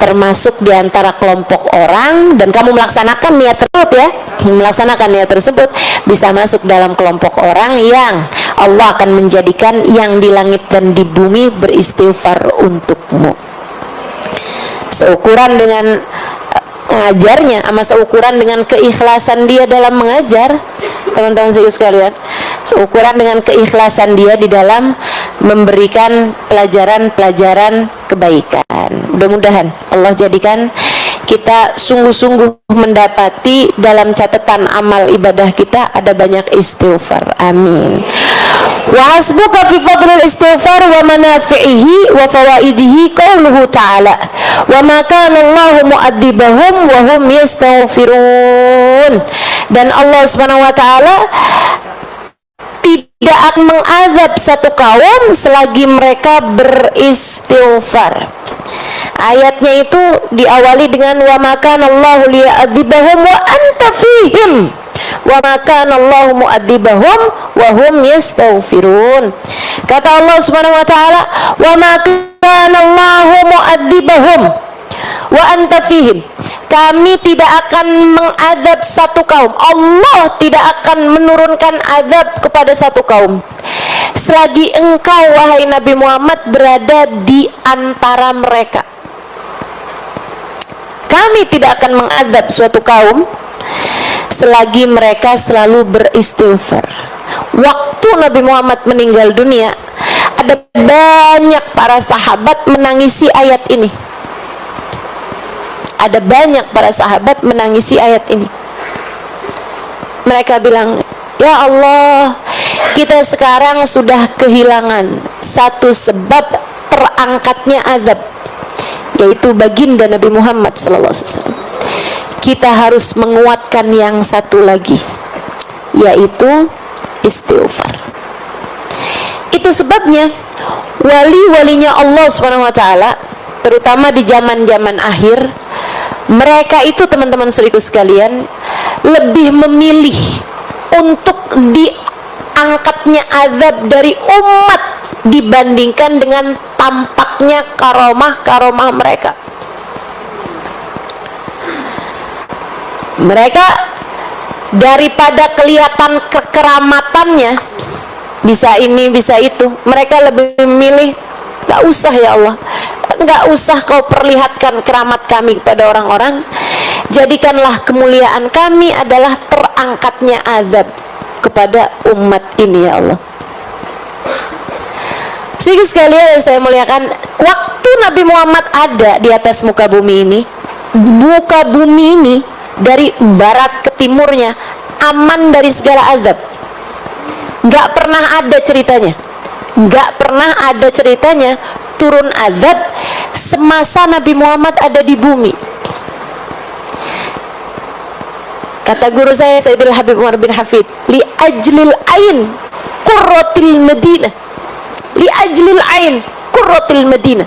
termasuk di antara kelompok orang, dan kamu melaksanakan niat tersebut ya, melaksanakan niat tersebut bisa masuk dalam kelompok orang yang Allah akan menjadikan yang di langit dan di bumi beristighfar untukmu. Seukuran dengan mengajarnya, sama seukuran dengan keikhlasan dia dalam mengajar, teman-teman sekalian, seukuran dengan keikhlasan dia di dalam memberikan pelajaran-pelajaran kebaikan. Mudah-mudahan Allah jadikan kita sungguh-sungguh mendapati dalam catatan amal ibadah kita ada banyak istighfar. Amin. Wa hasbuka fi fadlil istighfar wa manafi'ihi wa fawaidihi qauluhu ta'ala wa ma kana Allahu mu'adzibahum wa hum yastaghfirun. Dan Allah Subhanahu wa taala tidak akan mengazab satu kaum selagi mereka beristighfar. Ayatnya itu diawali dengan wa ma kana Allahu liya'adzibahum wa anta fihim wa ma kana Allahu mu'adzibahum wa hum yastaghfirun. Kata Allah Subhanahu wa taala, wa ma kana Allahu mu'adzibahum wa anta fihim. Kami tidak akan mengazab satu kaum. Allah tidak akan menurunkan azab kepada satu kaum selagi engkau wahai Nabi Muhammad berada di antara mereka. Kami tidak akan mengadab suatu kaum selagi mereka selalu beristighfar. Waktu Nabi Muhammad meninggal dunia, ada banyak para sahabat menangisi ayat ini. Ada banyak para sahabat menangisi ayat ini. Mereka bilang, ya Allah, kita sekarang sudah kehilangan satu sebab terangkatnya azab, yaitu baginda Nabi Muhammad SAW. Kita harus menguatkan yang satu lagi, yaitu istighfar. Itu sebabnya wali-walinya Allah SWT, terutama di zaman-zaman akhir, mereka itu teman-teman saudaraku sekalian lebih memilih untuk diangkatnya azab dari umat dibandingkan dengan tampaknya karomah-karomah mereka. Mereka daripada kelihatan kekeramatannya, bisa ini bisa itu, mereka lebih memilih gak usah ya Allah, gak usah kau perlihatkan keramat kami kepada orang-orang, jadikanlah kemuliaan kami adalah terangkatnya azab kepada umat ini ya Allah. Sehingga sekalian yang saya muliakan, waktu Nabi Muhammad ada di atas muka bumi ini, muka bumi ini dari barat ke timurnya aman dari segala azab. Gak pernah ada ceritanya, gak pernah ada ceritanya turun azab semasa Nabi Muhammad ada di bumi. Kata guru saya Sayyidil Habib Umar bin Hafid, li ajlil ain qurratil Madinah, li ajlil ain qurratil Madinah,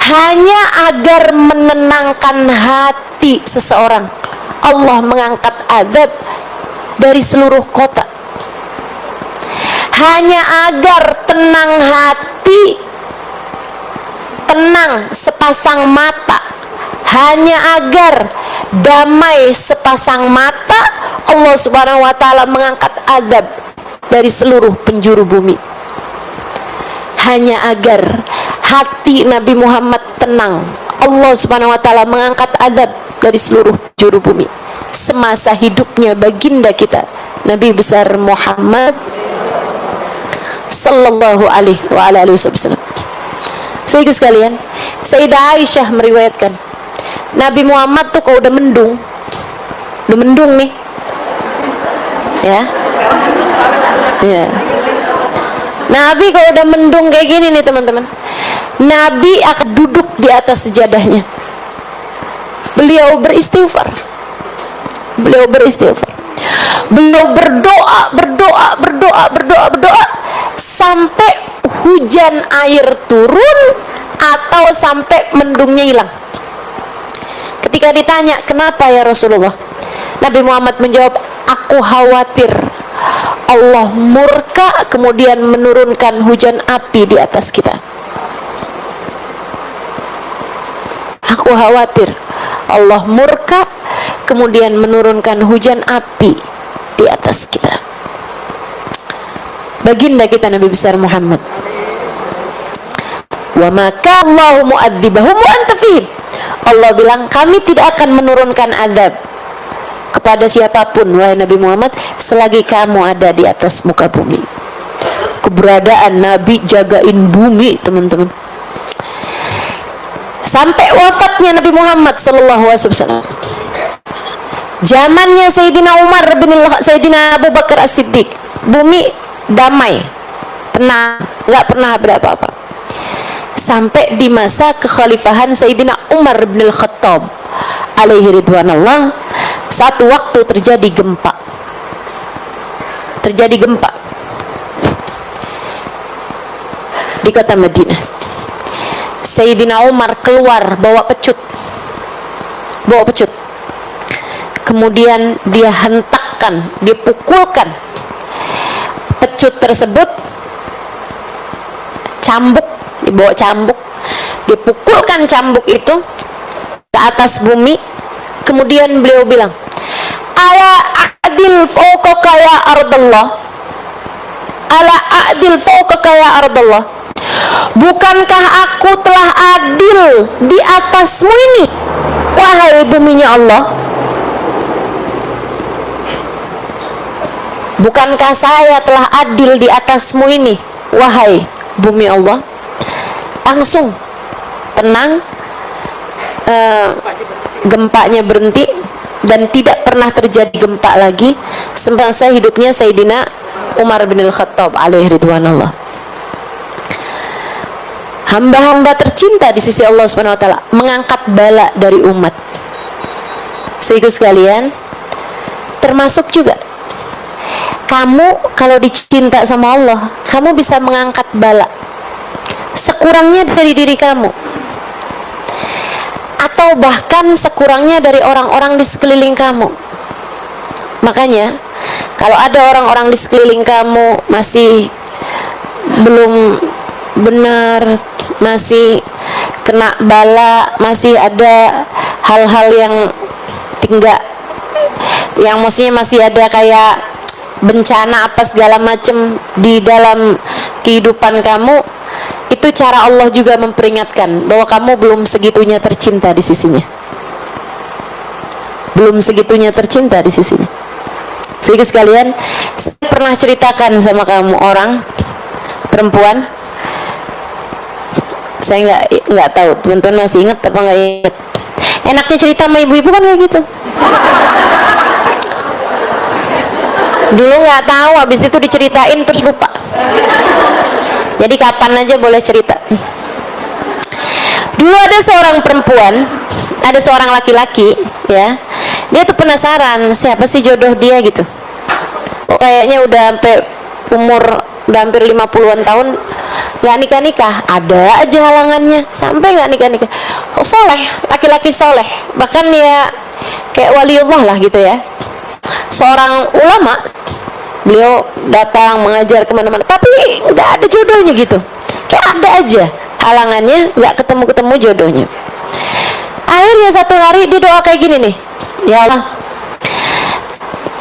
hanya agar menenangkan hati seseorang, Allah mengangkat azab dari seluruh kota. Hanya agar tenang hati, tenang sepasang mata, hanya agar damai sepasang mata, Allah Subhanahu wa taala mengangkat azab dari seluruh penjuru bumi. Hanya agar hati Nabi Muhammad tenang, Allah Subhanahu wa taala mengangkat azab dari seluruh penjuru bumi semasa hidupnya baginda kita Nabi besar Muhammad sallallahu alaihi wa alihi wasallam. Saudara sekalian, Sayyidah Aisyah meriwayatkan, Nabi Muhammad tuh kalau udah mendung nih, ya, Nabi kalau udah mendung kayak gini nih teman-teman, Nabi akan duduk di atas sejadahnya. Beliau beristighfar. Beliau berdoa sampai hujan air turun atau sampai mendungnya hilang. Ketika ditanya, kenapa ya Rasulullah? Nabi Muhammad menjawab, aku khawatir Allah murka kemudian menurunkan hujan api di atas kita. Aku khawatir Allah murka kemudian menurunkan hujan api di atas kita. Baginda kita Nabi besar Muhammad, wa maka Allahu mu'adzibahum wa anta fihim. Allah bilang, kami tidak akan menurunkan azab kepada siapapun wahai Nabi Muhammad selagi kamu ada di atas muka bumi. Keberadaan Nabi jagain bumi teman-teman, sampai wafatnya Nabi Muhammad sallallahu alaihi wasallam. Zamannya Sayyidina Umar bin Sayyidina Abu Bakar As-Siddiq, bumi damai, tenang, nggak pernah ada apa-apa. Sampai di masa kekhalifahan Sayyidina Umar bin Al-Khattab alaihi ridwanullah, satu waktu terjadi gempa. Di kota Madinah. Sayyidina Umar keluar bawa pecut. Kemudian dia hentakkan, dia pukulkan pecut tersebut, dibawa cambuk, dipukulkan cambuk itu ke atas bumi. Kemudian beliau bilang, ala adil fawqaka ya ardallah, ala a'dil fawqaka ya ardallah, bukankah aku telah adil di atasmu ini, wahai buminya Allah? Bukankah saya telah adil di atasmu ini, wahai bumi Allah? Langsung tenang, gempanya berhenti dan tidak pernah terjadi gempa lagi semasa hidupnya Sayyidina Umar bin Al-Khattab alaihi ridwanullah. Hamba-hamba tercinta di sisi Allah Subhanahu wa taala mengangkat bala dari umat. Saudara sekalian, termasuk juga kamu kalau dicinta sama Allah, kamu bisa mengangkat bala sekurangnya dari diri kamu, atau bahkan sekurangnya dari orang-orang di sekeliling kamu. Makanya kalau ada orang-orang di sekeliling kamu masih belum benar, masih kena bala, masih ada hal-hal yang maksudnya masih ada kayak bencana apa segala macam di dalam kehidupan kamu, itu cara Allah juga memperingatkan bahwa kamu belum segitunya tercinta di sisinya, belum segitunya tercinta di sisinya. Sedikit sekalian, saya pernah ceritakan sama kamu orang perempuan, saya nggak tahu teman-teman masih ingat apa nggak ingat. Enaknya cerita sama ibu-ibu kan kayak gitu. Dulu nggak tahu, habis itu diceritain terus lupa. Jadi kapan aja boleh cerita. Dulu ada seorang perempuan, ada seorang laki-laki, ya. Dia tuh penasaran siapa sih jodoh dia gitu. Kayaknya udah sampai umur udah hampir 50-an tahun nggak nikah-nikah, ada aja halangannya sampai nggak nikah-nikah. Oh, soleh, laki-laki soleh, bahkan ya kayak waliullah lah gitu ya. Seorang ulama, beliau datang mengajar kemana-mana, tapi nggak ada jodohnya gitu. Kayak ada aja halangannya, nggak ketemu jodohnya. Akhirnya satu hari dia doa kayak gini nih, ya Allah,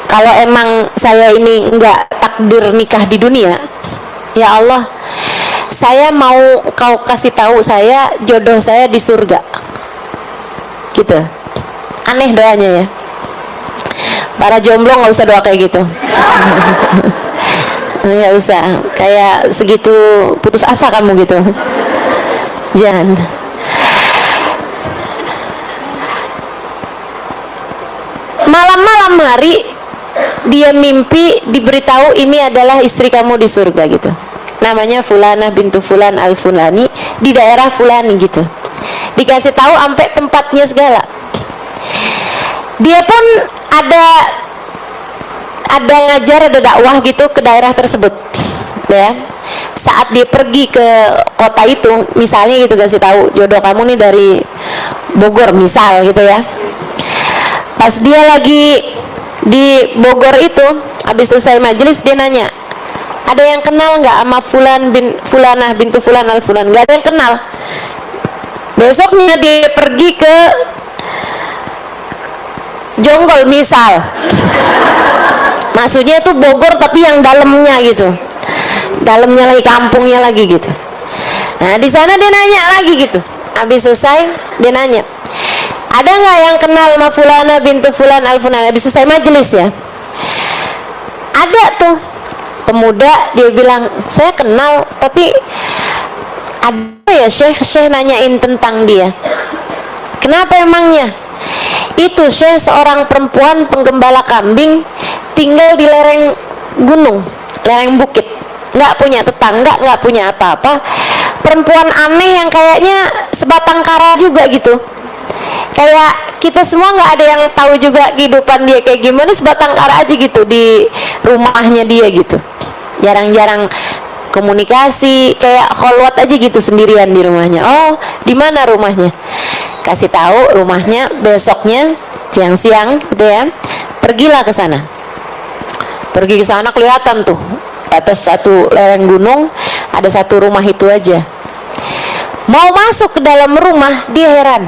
kalau emang saya ini nggak takdir nikah di dunia, ya Allah, saya mau kau kasih tahu saya jodoh saya di surga. Gitu. Aneh doanya ya. Para jomblo nggak usah doa kayak gitu. Nggak usah, kayak segitu putus asa kamu gitu. Jangan. Malam-malam hari dia mimpi diberitahu ini adalah istri kamu di surga gitu. Namanya Fulanah bintu Fulan al-Fulani di daerah Fulani gitu. Dikasih tahu sampai tempatnya segala. Dia pun ada ngajar, ada dakwah gitu ke daerah tersebut, ya. Saat dia pergi ke kota itu, misalnya gitu, kasih tahu jodoh kamu nih dari Bogor misal gitu ya. Pas dia lagi di Bogor itu, habis selesai majelis dia nanya, ada yang kenal nggak sama Fulanah bintu Fulan al-Fulan? Nggak ada yang kenal. Besoknya dia pergi ke Jonggol misal, maksudnya itu Bogor tapi yang dalamnya gitu, dalamnya lagi, kampungnya lagi gitu. Nah di sana dia nanya lagi gitu, habis selesai dia nanya, ada nggak yang kenal sama Fulana bintu Fulan al-Fulan? Habis selesai majelis ya, ada tuh pemuda, dia bilang saya kenal, tapi ada ya Syekh nanyain tentang dia. Kenapa emangnya? Itu Syekh seorang perempuan penggembala kambing, tinggal di lereng gunung, lereng bukit, nggak punya tetangga, nggak punya apa-apa. Perempuan aneh yang kayaknya sebatang kara juga gitu. Kayak kita semua nggak ada yang tahu juga kehidupan dia kayak gimana, sebatang kara aja gitu di rumahnya dia gitu. Jarang-jarang komunikasi, kayak kholwat aja gitu sendirian di rumahnya. Oh, di mana rumahnya? Kasih tahu rumahnya, besoknya siang-siang gitu ya. Pergilah ke sana. Pergi ke sana kelihatan tuh atas satu lereng gunung ada satu rumah itu aja. Mau masuk ke dalam rumah, dia heran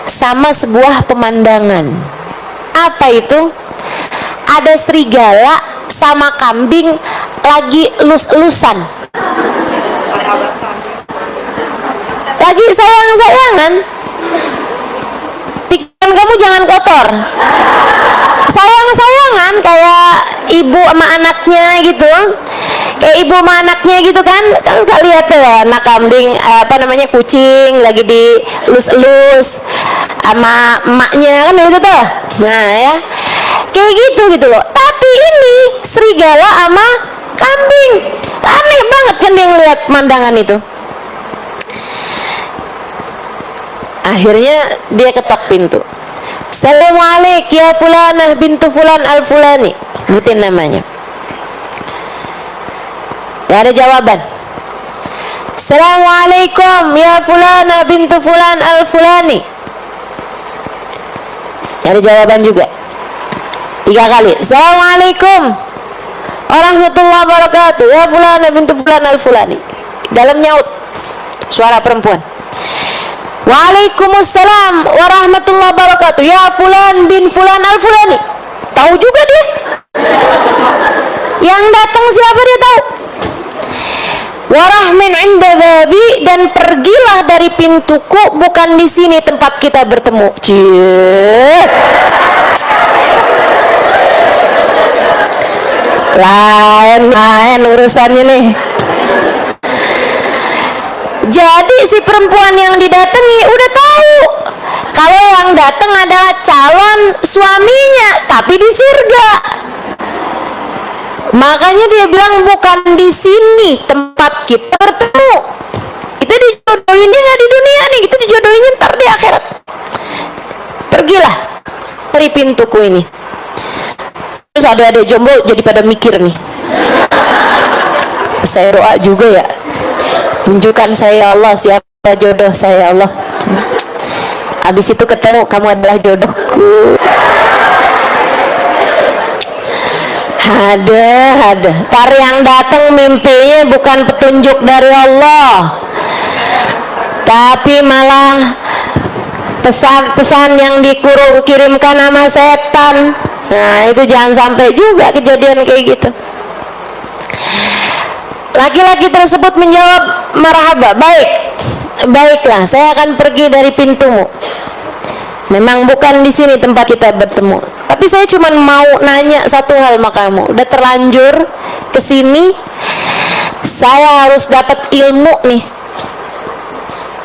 sama sebuah pemandangan. Apa itu? Ada serigala sama kambing lagi elus-elusan, lagi sayang-sayangan. Pikiran kamu jangan kotor, sayang-sayangan kayak ibu sama anaknya gitu, kayak ibu sama anaknya gitu kan sekali lihat tuh anak kambing kucing lagi dielus-elus sama emaknya kan gitu tuh. Nah ya kayak gitu loh. Tapi ini serigala sama kambing, aneh banget kan dia ngeliat pemandangan itu. Akhirnya dia ketok pintu. Assalamualaikum ya fulanah bintu fulan al fulani, sebutin namanya. Gak ada jawaban. Assalamualaikum ya fulanah bintu fulan al fulani. Gak ada jawaban juga. 3 kali. Assalamualaikum warahmatullahi wabarakatuh ya fulanah bintu fulan al fulani. Dalam nyaut suara perempuan. Waalaikumsalam warahmatullahi wabarakatuh ya fulan bin fulan al fulani. Tahu juga dia. Yang datang siapa dia tahu. Warahmin inda babi, dan pergilah dari pintuku, bukan di sini tempat kita bertemu. Lain urusannya nih. Jadi si perempuan yang didatangi udah tahu kalau yang datang adalah calon suaminya, tapi di surga. Makanya dia bilang bukan di sini tempat kita bertemu. Itu dijodohinnya nggak di dunia nih, itu dijodohinnya ntar di akhirat. Pergilah dari pintuku ini. Terus ada jomblo jadi pada mikir nih. Saya doa juga ya. Tunjukkan saya ya Allah siapa jodoh saya ya Allah. Habis itu ketemu kamu adalah jodohku. Ada. Tar yang datang mimpinya bukan petunjuk dari Allah, tapi malah pesan-pesan yang dikirimkan sama setan. Nah itu jangan sampai juga kejadian kayak gitu. Laki-laki tersebut menjawab, marhaba, baiklah, saya akan pergi dari pintumu. Memang bukan di sini tempat kita bertemu, tapi saya cuma mau nanya satu hal sama kamu. Udah terlanjur kesini, saya harus dapat ilmu nih.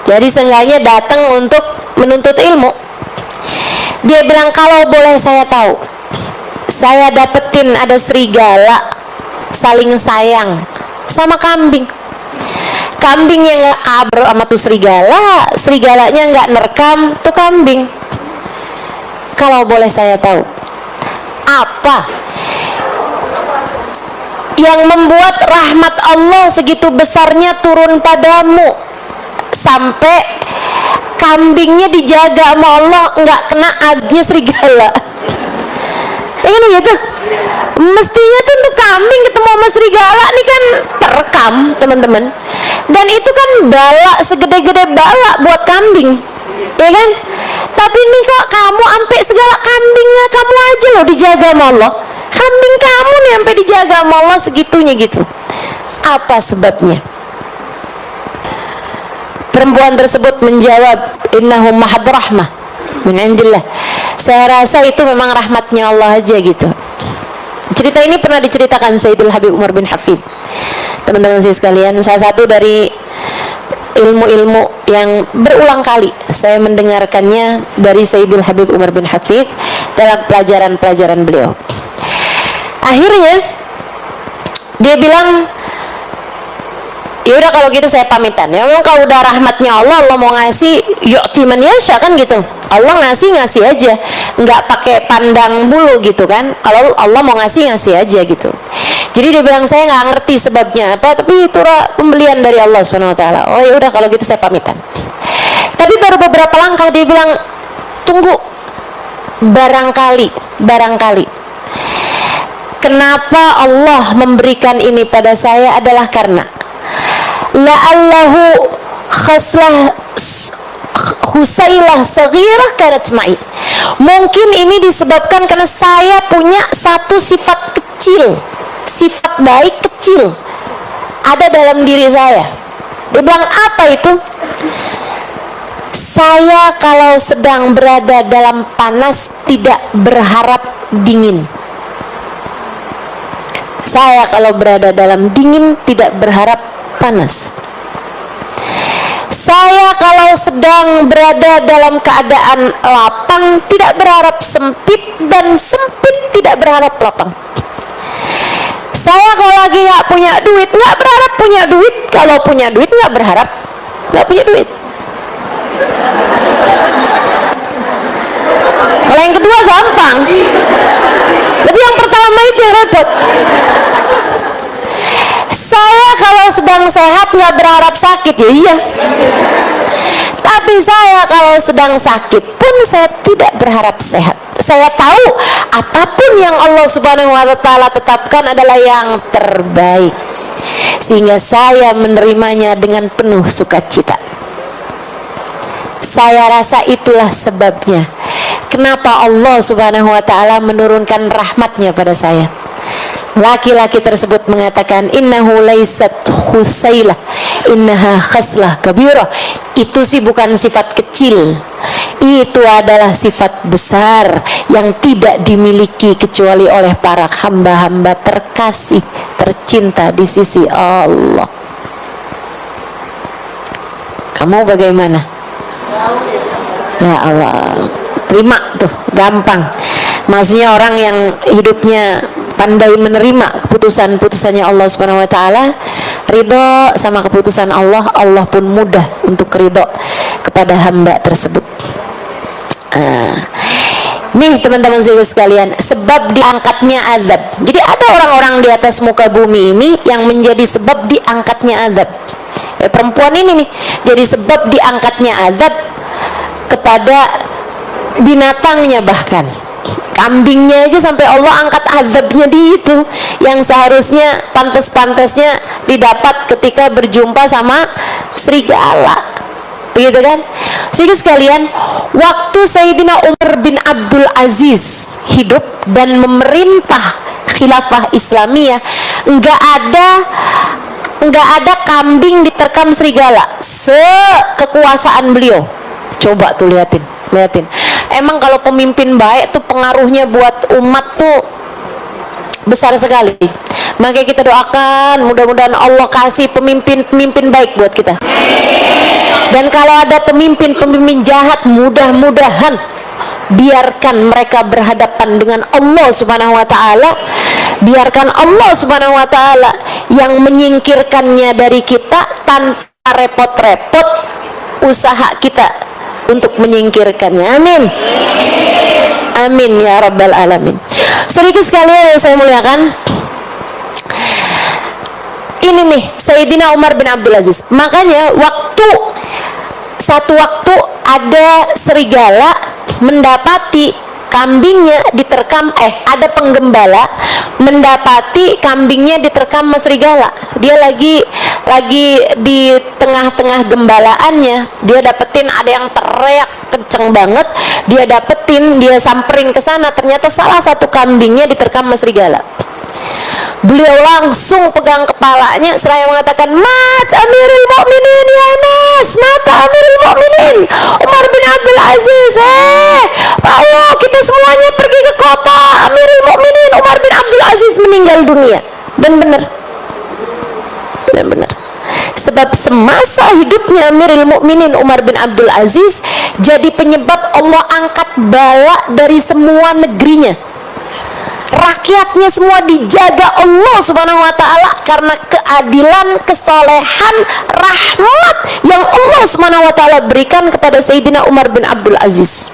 Jadi seenggaknya datang untuk menuntut ilmu. Dia bilang, kalau boleh saya tahu, saya dapetin ada serigala saling sayang sama kambing. Kambingnya nggak kabur sama tuh serigala, serigalanya nggak nerekam tuh kambing. Kalau boleh saya tahu, apa yang membuat rahmat Allah segitu besarnya turun padamu sampai kambingnya dijaga sama Allah nggak kena adnya serigala? Ya kan gitu. Mestinya tuh untuk kambing ketemu sama serigala nih kan terekam teman-teman, dan itu kan bala segede-gede bala buat kambing, ya kan? Tapi ini kok kamu sampai segala kambingnya kamu aja loh dijaga sama Allah. Kambing kamu nih sampai dijaga sama Allah segitunya gitu. Apa sebabnya? Perempuan tersebut menjawab, innahu mahad rahmah min indillah. Saya rasa itu memang rahmatnya Allah aja gitu. Cerita ini pernah diceritakan Sayyidul Habib Umar bin Hafid. Teman-teman sekalian, salah satu dari ilmu-ilmu yang berulang kali saya mendengarkannya dari Sayyidul Habib Umar bin Hafid dalam pelajaran-pelajaran beliau. Akhirnya dia bilang, ya udah kalau gitu saya pamitan ya. Memang kalau udah rahmatnya Allah, Allah mau ngasih yu'ti man yasha kan gitu. Allah ngasih aja, nggak pakai pandang bulu gitu kan. Kalau Allah mau ngasih aja gitu. Jadi dia bilang, saya nggak ngerti sebabnya apa, tapi itu pembelian dari Allah SWT. Oh ya udah kalau gitu saya pamitan. Tapi baru beberapa langkah dia bilang, tunggu, barangkali kenapa Allah memberikan ini pada saya adalah karena la'allahu khaslah Husailah saghirah kanat ma'i. Mungkin ini disebabkan karena saya punya satu sifat kecil, sifat baik kecil ada dalam diri saya. Dia bilang, apa itu? Saya kalau sedang berada dalam panas tidak berharap dingin. Saya kalau berada dalam dingin tidak berharap panas. Saya kalau sedang berada dalam keadaan lapang tidak berharap sempit, dan sempit tidak berharap lapang. Saya kalau lagi nggak punya duit nggak berharap punya duit, kalau punya duit nggak berharap nggak punya duit. Kalau yang kedua gampang, tapi yang pertama itu yang repot. Saya kalau sedang sehat nggak berharap sakit, ya iya. Tapi saya kalau sedang sakit pun saya tidak berharap sehat. Saya tahu apapun yang Allah Subhanahu wa Ta'ala tetapkan adalah yang terbaik, sehingga saya menerimanya dengan penuh sukacita. Saya rasa itulah sebabnya kenapa Allah Subhanahu wa Ta'ala menurunkan rahmatnya pada saya. Laki-laki tersebut mengatakan, innahu laisat khusailah, innaha khaslah kabirah. Itu sih bukan sifat kecil, itu adalah sifat besar yang tidak dimiliki kecuali oleh para hamba-hamba terkasih, tercinta di sisi Allah. Kamu bagaimana? Ya Allah, terima tuh, gampang. Maksudnya orang yang hidupnya pandai menerima keputusan-keputusannya Allah Subhanahu wa Ta'ala, ridho sama keputusan Allah, Allah pun mudah untuk ridho kepada hamba tersebut. Nih teman-teman sekalian, sebab diangkatnya azab. Jadi ada orang-orang di atas muka bumi ini yang menjadi sebab diangkatnya azab. Perempuan ini nih jadi sebab diangkatnya azab kepada binatangnya, bahkan kambingnya aja sampai Allah angkat azabnya di itu yang seharusnya pantas-pantasnya didapat ketika berjumpa sama serigala, begitu kan? Jadi sekalian, waktu Sayyidina Umar bin Abdul Aziz hidup dan memerintah khilafah Islamiyah, nggak ada kambing diterkam serigala sekekuasaan beliau. Coba tuh liatin. Emang kalau pemimpin baik tuh pengaruhnya buat umat tuh besar sekali. Makanya kita doakan mudah-mudahan Allah kasih pemimpin baik buat kita. Dan kalau ada pemimpin jahat, mudah-mudahan biarkan mereka berhadapan dengan Allah Subhanahu wa Ta'ala. Biarkan Allah Subhanahu wa Ta'ala yang menyingkirkannya dari kita tanpa repot-repot usaha kita untuk menyingkirkannya. Amin. Amin ya rabbal alamin. Saudara sekalian yang saya muliakan, ini nih Sayyidina Umar bin Abdul Aziz. Makanya satu waktu ada serigala mendapati kambingnya diterkam, ada penggembala mendapati kambingnya diterkam sama serigala. Dia lagi di tengah-tengah gembalaannya, dia dapetin ada yang teriak kenceng banget, dia samperin ke sana, ternyata salah satu kambingnya diterkam sama serigala. Beliau langsung pegang kepalanya seraya mengatakan, "Mat Amirul Mukminin ya Nas, mata Amirul Mukminin Umar bin Abdul Aziz. Ayo kita semuanya pergi ke kota. Amirul Mukminin Umar bin Abdul Aziz meninggal dunia." Dan benar. Sebab semasa hidupnya Amirul Mukminin Umar bin Abdul Aziz jadi penyebab Allah angkat bala dari semua negerinya. Rakyatnya semua dijaga Allah Subhanahu wa Ta'ala karena keadilan, kesolehan, rahmat yang Allah Subhanahu wa Ta'ala berikan kepada Sayyidina Umar bin Abdul Aziz.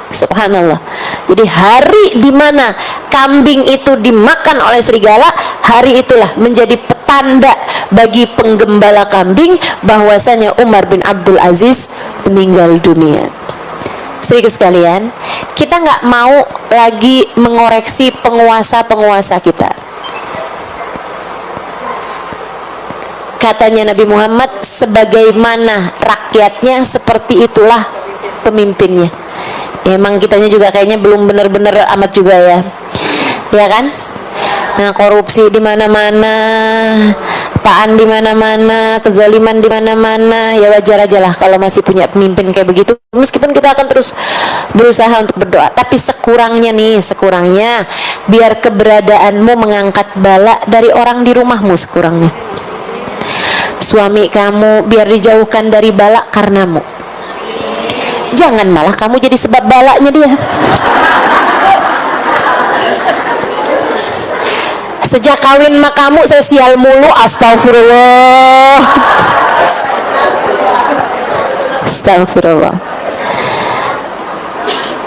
Subhanallah. Jadi hari di mana kambing itu dimakan oleh serigala, hari itulah menjadi petanda bagi penggembala kambing bahwasanya Umar bin Abdul Aziz meninggal dunia. Sedikit sekalian, kita nggak mau lagi mengoreksi penguasa-penguasa kita. Katanya Nabi Muhammad, sebagaimana rakyatnya seperti itulah pemimpinnya. Emang kitanya juga kayaknya belum benar-benar amat juga ya kan? Nah, korupsi di mana-mana, taan di mana-mana, kezaliman di mana-mana, ya wajar aja lah kalau masih punya pemimpin kayak begitu. Meskipun kita akan terus berusaha untuk berdoa, tapi sekurangnya biar keberadaanmu mengangkat bala dari orang di rumahmu sekurangnya. Suami kamu biar dijauhkan dari bala karenamu. Jangan malah kamu jadi sebab balanya dia. Sejak kawin mah kamu saya sial mulu, astagfirullah. Astagfirullah.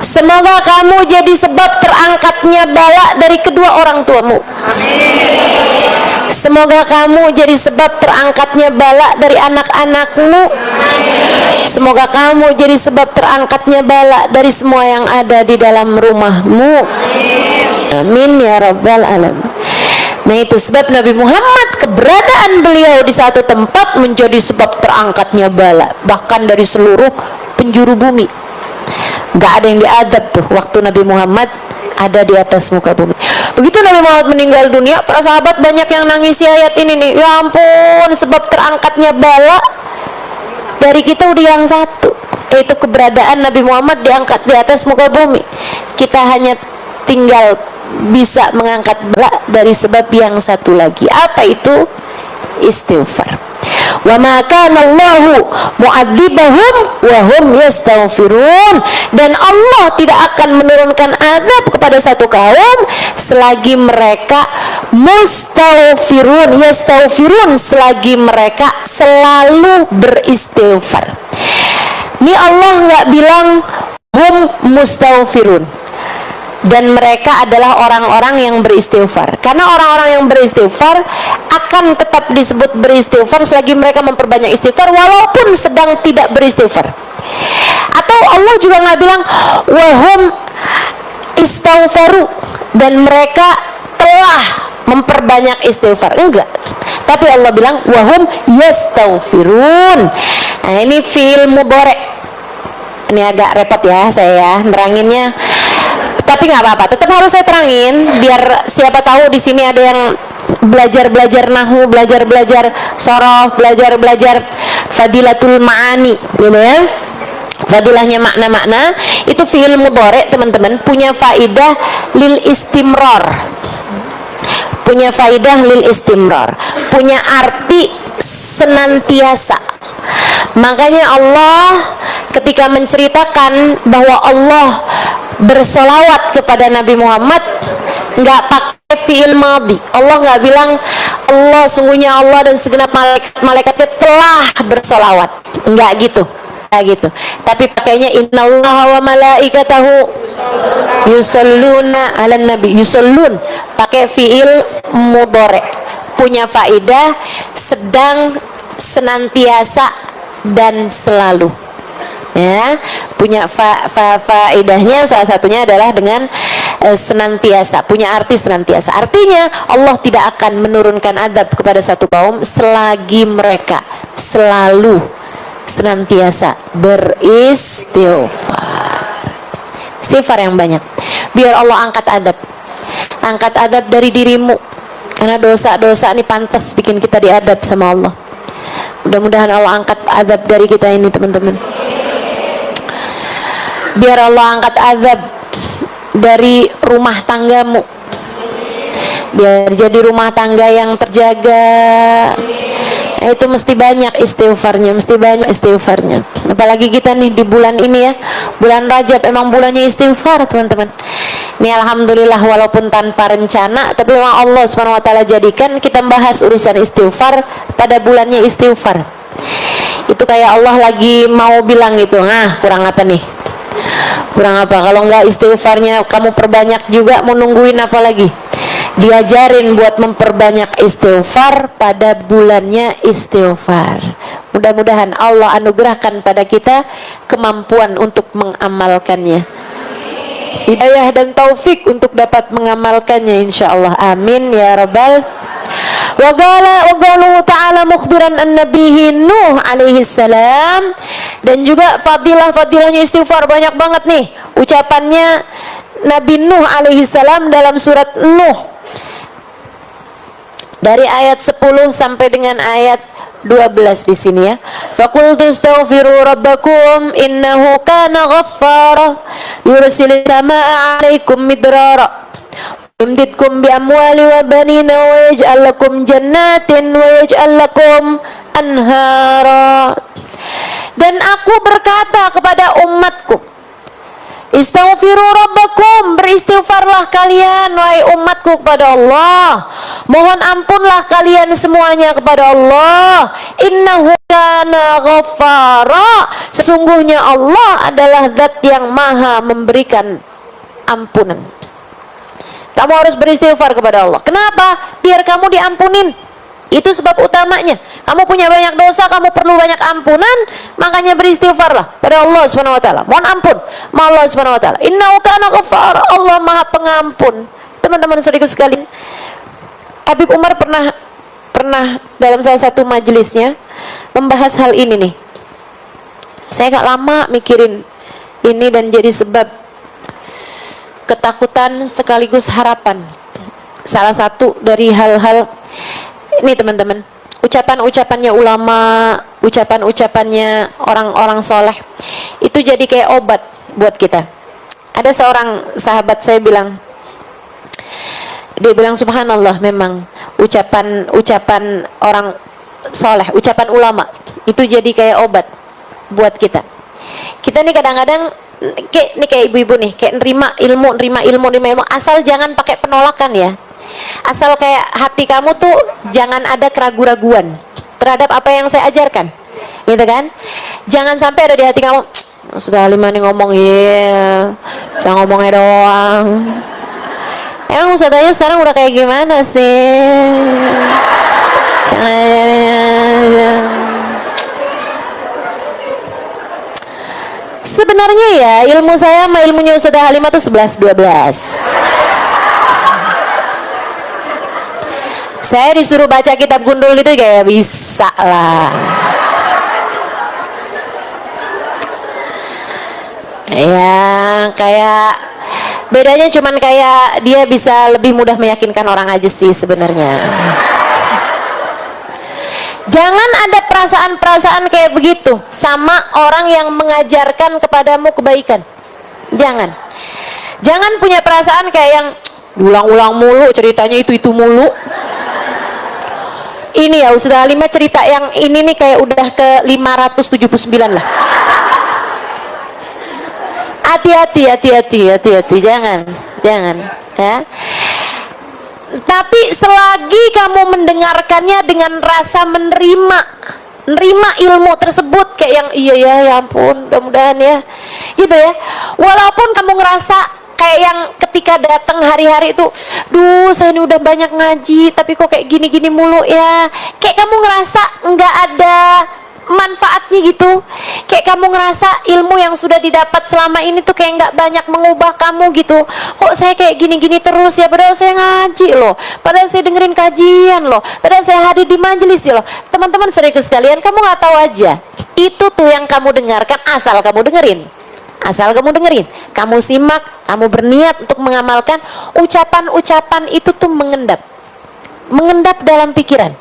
Semoga kamu jadi sebab terangkatnya bala dari kedua orang tuamu. Amin. Semoga kamu jadi sebab terangkatnya bala dari anak-anakmu. Semoga kamu jadi sebab terangkatnya bala dari semua yang ada di dalam rumahmu. Amin ya rabbal alamin. Nah, itu sebab Nabi Muhammad, keberadaan beliau di satu tempat menjadi sebab terangkatnya bala, bahkan dari seluruh penjuru bumi. Gak ada yang diadab tuh waktu Nabi Muhammad ada di atas muka bumi. Begitu Nabi Muhammad meninggal dunia, para sahabat banyak yang nangisi ayat ini nih. Ya ampun, sebab terangkatnya bala dari kita udah yang satu, yaitu keberadaan Nabi Muhammad diangkat di atas muka bumi. Kita hanya tinggal bisa mengangkat bala dari sebab yang satu lagi. Apa itu? Istighfar. Wa ma kana Allahu mu'adzibahum wa hum yastaghfirun. Dan Allah tidak akan menurunkan azab kepada satu kaum selagi mereka mustaghfirun, yastaghfirun, selagi mereka selalu beristighfar. Ini Allah nggak bilang hum mustaghfirun dan mereka adalah orang-orang yang beristighfar, karena orang-orang yang beristighfar akan tetap disebut beristighfar selagi mereka memperbanyak istighfar walaupun sedang tidak beristighfar. Atau Allah juga nggak bilang wahum istighfaru dan mereka telah memperbanyak istighfar, enggak, tapi Allah bilang wahum yastaghfirun. Nah, ini fi'il mudhari. Ini agak repot ya saya neranginnya, tapi nggak apa-apa, tetap harus saya terangin biar siapa tahu di sini ada yang belajar nahu, belajar soroh, belajar fadilatul ma'ani, gitu ya. Fadilahnya makna-makna itu fi'il mudhari, teman-teman, punya faidah lil istimrar. Punya faidah lil istimrar, punya arti senantiasa. Makanya Allah ketika menceritakan bahwa Allah bersolawat kepada Nabi Muhammad nggak pakai fi'il madhi. Allah nggak bilang Allah, sungguhnya Allah dan segenap malaikatnya telah bersolawat, nggak gitu, tapi pakainya innallaha wa malaikatahu yusalluna 'alan nabi. Yusallun pakai fi'il mudhari, punya faedah sedang, senantiasa dan selalu, ya, punya faedahnya salah satunya adalah dengan senantiasa, punya arti senantiasa. Artinya Allah tidak akan menurunkan azab kepada satu kaum selagi mereka selalu senantiasa beristighfar. Istighfar yang banyak biar Allah angkat adab dari dirimu, karena dosa-dosa ini pantas bikin kita diadab sama Allah. Mudah-mudahan Allah angkat azab dari kita ini, teman-teman. Biar Allah angkat azab dari rumah tanggamu, biar jadi rumah tangga yang terjaga. Itu mesti banyak istighfarnya, apalagi kita nih di bulan ini ya, bulan Rajab, emang bulannya istighfar, teman-teman. Ini alhamdulillah walaupun tanpa rencana, tapi memang Allah SWT jadikan kita bahas urusan istighfar pada bulannya istighfar. Itu kayak Allah lagi mau bilang gitu, kurang apa nih? Kurang apa? Kalau enggak istighfarnya kamu perbanyak juga, mau nungguin apa lagi? Diajarin buat memperbanyak istighfar pada bulannya istighfar. Mudah-mudahan Allah anugerahkan pada kita kemampuan untuk mengamalkannya, hidayah dan taufik untuk dapat mengamalkannya, insyaallah. Amin ya rabbal. Wa qala ta'ala mukhbiran an nabihi Nuh alaihi salam. Dan juga fadilahnya istighfar banyak banget nih ucapannya Nabi Nuh alaihi salam dalam surat Nuh. Dari ayat 10 sampai dengan ayat 12 di sini ya. Faqultu astaghfiru rabbakum innahu kana ghaffara yursilis samaa'a 'alaikum midrara yumditkum bi amwali wa banina wa yaj'al lakum jannatin wa yaj'al lakum anhara. Dan aku berkata kepada umatku, istaghfiru rabbakum, beristighfarlah kalian wahai umatku kepada Allah, mohon ampunlah kalian semuanya kepada Allah. Innahu kana ghaffara, sesungguhnya Allah adalah zat yang maha memberikan ampunan. Kamu harus beristighfar kepada Allah. Kenapa? Biar kamu diampunin. Itu sebab utamanya. Kamu punya banyak dosa, kamu perlu banyak ampunan, makanya beristighfarlah pada Allah Subhanahu wa taala. Mohon ampun sama Allah Subhanahu wa taala. Innahu kana ghaffar, Allah Maha Pengampun. Teman-teman saudaraku sekalian, Habib Umar pernah dalam salah satu majelisnya membahas hal ini nih. Saya gak lama mikirin ini dan jadi sebab ketakutan sekaligus harapan. Salah satu dari hal-hal ini teman-teman, ucapan-ucapannya ulama, ucapan-ucapannya orang-orang soleh itu jadi kayak obat buat kita. Ada seorang sahabat saya bilang, dia bilang subhanallah, memang ucapan orang soleh, ucapan ulama itu jadi kayak obat buat kita. Kita nih kadang-kadang kayak ibu-ibu nih, kayak nerima ilmu, asal jangan pakai penolakan ya. Asal kayak hati kamu tuh jangan ada keraguan-raguan terhadap apa yang saya ajarkan, gitu kan? Jangan sampai ada di hati kamu, sudah Halimah nih ngomong, saya ngomongnya doang. Emang ustadznya sekarang udah kayak gimana sih? Sebenarnya ya ilmu saya sama ilmunya Ustazah Halimah tuh 11-12. Saya disuruh baca kitab gundul gitu kayak bisa lah. Ya kayak bedanya cuman kayak dia bisa lebih mudah meyakinkan orang aja sih sebenarnya. Jangan ada perasaan-perasaan kayak begitu sama orang yang mengajarkan kepadamu kebaikan. Jangan punya perasaan kayak yang ulang-ulang mulu ceritanya itu mulu. Ini ya Ustazah Halimah cerita yang ini nih kayak udah ke 579 lah. Hati-hati, jangan ya. Tapi selagi kamu mendengarkannya dengan rasa menerima ilmu tersebut kayak yang iya ya ampun, mudah-mudahan ya, gitu ya. Walaupun kamu ngerasa kayak yang ketika datang hari-hari itu, saya ini udah banyak ngaji, tapi kok kayak gini-gini mulu ya. Kayak kamu ngerasa nggak ada manfaatnya gitu. Kayak kamu ngerasa ilmu yang sudah didapat selama ini tuh kayak nggak banyak mengubah kamu gitu. Kok saya kayak gini-gini terus ya, padahal saya ngaji loh, padahal saya dengerin kajian loh, padahal saya hadir di majelis loh. Teman-teman saudaraku sekalian, kamu nggak tahu aja, itu tuh yang kamu dengarkan asal kamu dengerin. Kamu simak, kamu berniat untuk mengamalkan, ucapan-ucapan itu tuh mengendap dalam pikiran,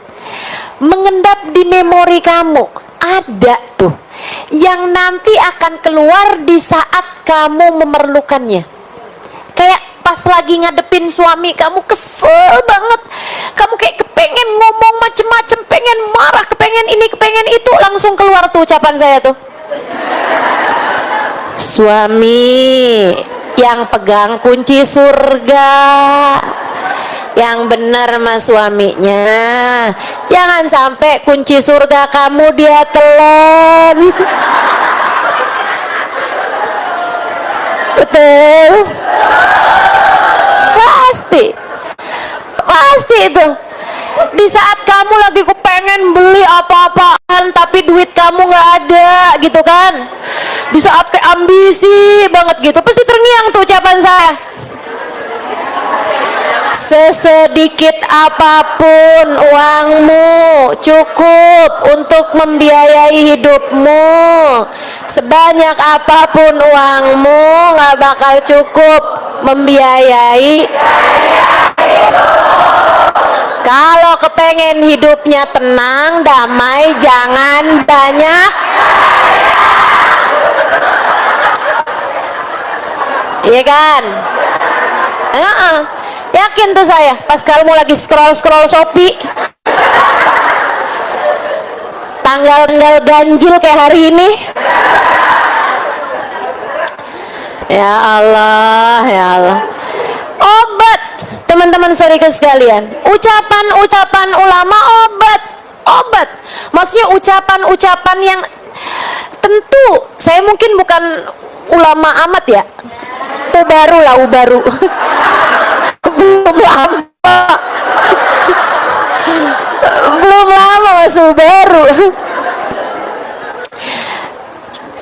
mengendap di memori kamu. Ada tuh yang nanti akan keluar di saat kamu memerlukannya. Kayak pas lagi ngadepin suami kamu kesel banget, kamu kayak kepengen ngomong macem-macem, pengen marah, kepengen ini, kepengen itu, langsung keluar tuh ucapan saya tuh. Suami yang pegang kunci surga, yang benar mas suaminya, jangan sampai kunci surga kamu dia telan. Betul, pasti itu. Di saat kamu lagi kepengen beli apa-apaan tapi duit kamu nggak ada gitu kan, di saat kayak ambisi banget gitu, pasti terngiang tuh ucapan saya. Sesedikit apapun uangmu cukup untuk membiayai hidupmu, sebanyak apapun uangmu nggak bakal cukup membiayai Kalau kepengen hidupnya tenang, damai, jangan banyak. Iya kan? Yakin tuh saya. Pas kamu lagi scroll Shopee, tanggal ganjil kayak hari ini. Ya Allah, ya Allah. Obat, teman-teman saudara sekalian. Ucapan-ucapan ulama obat. Maksudnya ucapan-ucapan yang tentu saya mungkin bukan ulama amat ya. Ubaru. Belum lama masuk baru.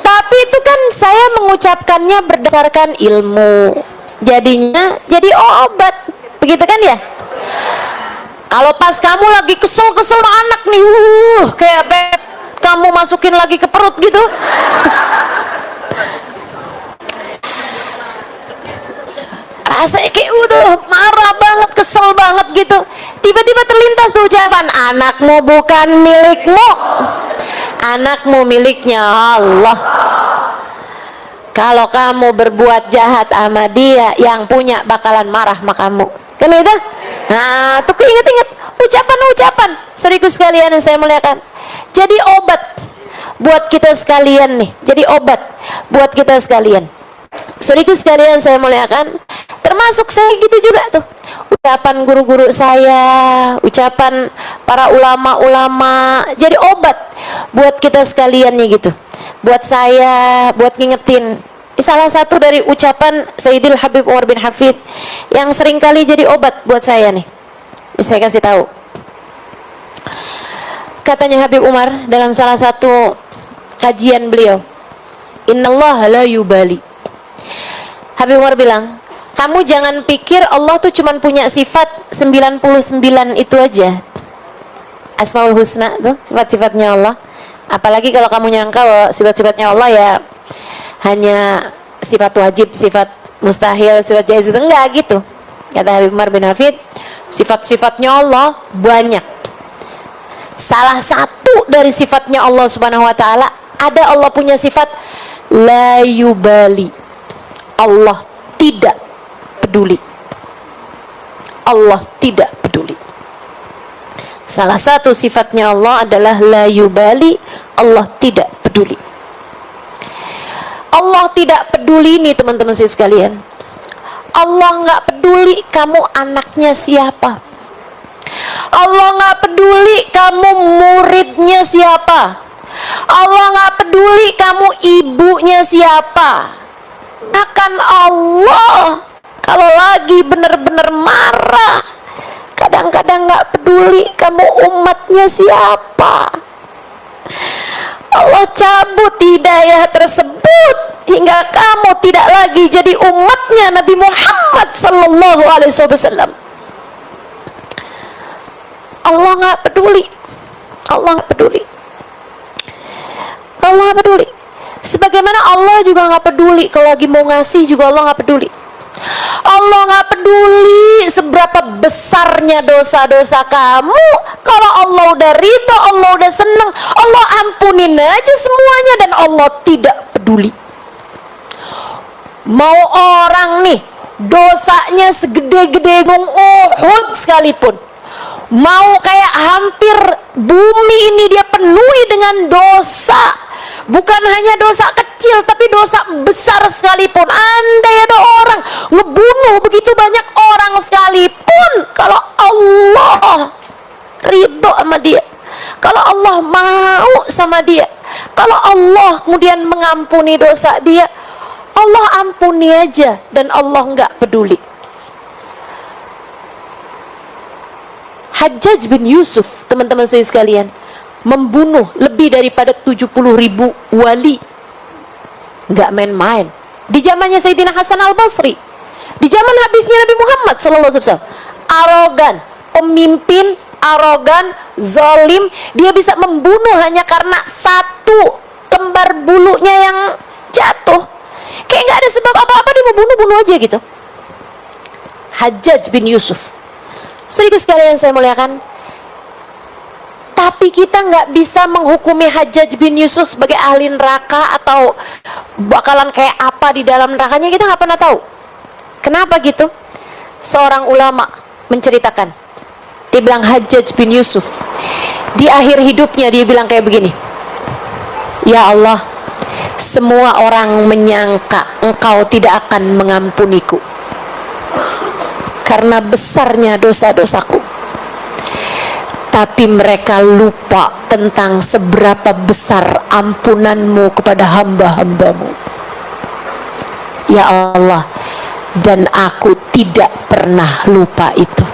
Tapi itu kan saya mengucapkannya berdasarkan ilmu, jadinya jadi obat, begitu kan ya? Kalau pas kamu lagi kesel sama anak nih, kayak beb, kamu masukin lagi ke perut gitu. Rasanya kayak udah marah banget, kesel banget gitu. Tiba-tiba terlintas tuh ucapan, anakmu bukan milikmu, anakmu miliknya Allah. Kalau kamu berbuat jahat sama dia, yang punya bakalan marah sama kamu. Kan itu? Nah, tuh inget-inget ucapan-ucapan. Saudaraku sekalian yang saya muliakan. Jadi obat buat kita sekalian nih. Jadi obat buat kita sekalian. Saudaraku sekalian saya muliakan. Termasuk saya gitu juga tuh. Ucapan guru-guru saya, ucapan para ulama-ulama, jadi obat buat kita sekalian nih gitu. Buat saya, buat ngingetin. Salah satu dari ucapan Sayyidil Habib Umar bin Hafid yang seringkali jadi obat buat saya nih. Saya kasih tahu. Katanya Habib Umar dalam salah satu kajian beliau, Innallaha la yubali. Habib Umar bilang, kamu jangan pikir Allah tuh cuma punya sifat 99 itu aja. Asmaul Husna tuh sifat-sifatnya Allah. Apalagi kalau kamu nyangka bahwa sifat-sifatnya Allah ya hanya sifat wajib, sifat mustahil, sifat jaiz, itu enggak gitu. Kata Habib Umar bin Hafid, sifat-sifatnya Allah banyak. Salah satu dari sifatnya Allah Subhanahu wa taala, ada Allah punya sifat la yubali. Allah tidak peduli. Allah tidak peduli. Salah satu sifatnya Allah adalah la yubali. Allah tidak peduli. Allah tidak peduli nih teman-teman sekalian. Allah nggak peduli kamu anaknya siapa. Allah nggak peduli kamu muridnya siapa. Allah nggak peduli kamu ibunya siapa. Akan Allah kalau lagi benar-benar marah, kadang-kadang nggak peduli kamu umatnya siapa. Allah cabut hidayah tersebut hingga kamu tidak lagi jadi umatnya Nabi Muhammad sallallahu alaihi wasallam. Allah nggak peduli. Allah nggak peduli. Allah nggak peduli. Sebagaimana Allah juga nggak peduli kalau lagi mau ngasih juga Allah nggak peduli. Allah nggak peduli seberapa besarnya dosa-dosa kamu. Kalau Allah udah ridho, Allah udah seneng, Allah ampunin aja semuanya dan Allah tidak peduli. Mau orang nih dosanya segede-gede gunung Uhud sekalipun, mau kayak hampir bumi ini dia penuhi dengan dosa, bukan hanya dosa kecil tapi dosa besar sekalipun. Andai ada orang ngebunuh begitu banyak orang sekalipun, kalau Allah ridho sama dia, kalau Allah mau sama dia, kalau Allah kemudian mengampuni dosa dia, Allah ampuni aja dan Allah nggak peduli. Hajjaj bin Yusuf, teman-teman saya sekalian, membunuh lebih daripada 70.000 wali. Nggak main-main. Di zamannya Sayyidina Hasan al-Basri, di zaman habisnya Nabi Muhammad SAW, arogan, pemimpin arogan, zalim, dia bisa membunuh hanya karena satu lembar bulunya yang jatuh. Kayak nggak ada sebab apa-apa dia mau bunuh aja gitu. Hajjaj bin Yusuf Saudara sekalian saya muliakan, tapi kita nggak bisa menghukumi Hajjaj bin Yusuf sebagai ahli neraka atau bakalan kayak apa di dalam nerakanya, kita nggak pernah tahu. Kenapa gitu? Seorang ulama menceritakan, dia bilang Hajjaj bin Yusuf di akhir hidupnya dia bilang kayak begini, ya Allah, semua orang menyangka engkau tidak akan mengampuniku karena besarnya dosa-dosaku, tapi mereka lupa tentang seberapa besar ampunanmu kepada hamba-hambamu. Ya Allah, dan aku tidak pernah lupa itu.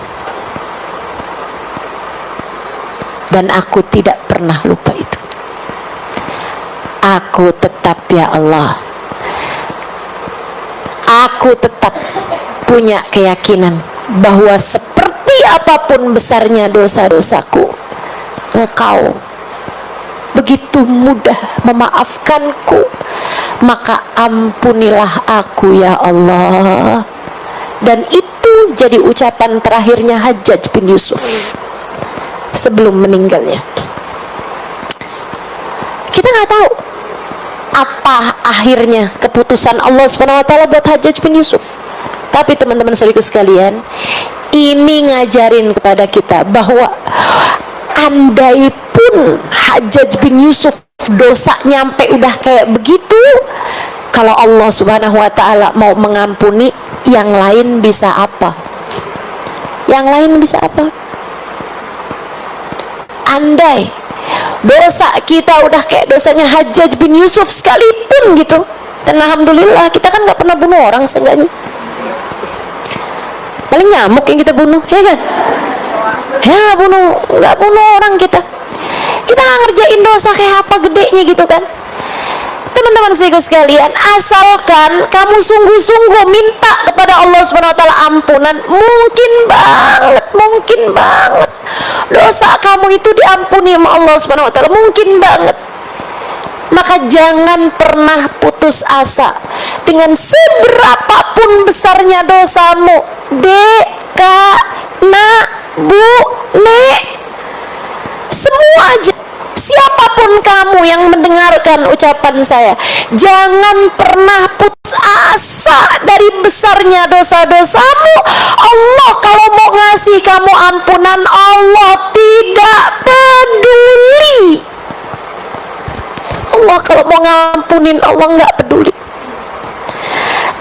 Dan aku tidak pernah lupa itu. Aku tetap, ya Allah, aku tetap punya keyakinan bahwa seperti apapun besarnya dosa-dosaku, Engkau begitu mudah memaafkanku. Maka ampunilah aku, ya Allah. Dan itu jadi ucapan terakhirnya Hajjaj bin Yusuf sebelum meninggalnya. Kita nggak tahu apa akhirnya keputusan Allah SWT buat Hajjaj bin Yusuf. Tapi teman-teman saudaraku sekalian, ini ngajarin kepada kita bahwa andai pun Hajjaj bin Yusuf dosa nyampe udah kayak begitu, kalau Allah Subhanahu wa ta'ala mau mengampuni, yang lain bisa apa? Yang lain bisa apa? Andai dosa kita udah kayak dosanya Hajjaj bin Yusuf sekalipun gitu, dan alhamdulillah kita kan nggak pernah bunuh orang seenggaknya. Paling nyamuk yang kita bunuh, ya kan? Ya nggak bunuh orang kita. Kita nggak ngerjain dosa kayak apa gedenya gitu kan. Teman-teman sekalian, asalkan kamu sungguh-sungguh minta kepada Allah SWT ampunan, mungkin banget dosa kamu itu diampuni sama Allah SWT, mungkin banget. Maka jangan pernah putus asa dengan seberapapun besarnya dosamu. Dek, kak, nak, bu, nek, semua aja. Siapapun kamu yang mendengarkan ucapan saya, jangan pernah putus asa dari besarnya dosa-dosamu. Allah kalau mau ngasih kamu ampunan, Allah tidak peduli. Allah kalau mau ngampunin, Allah nggak peduli.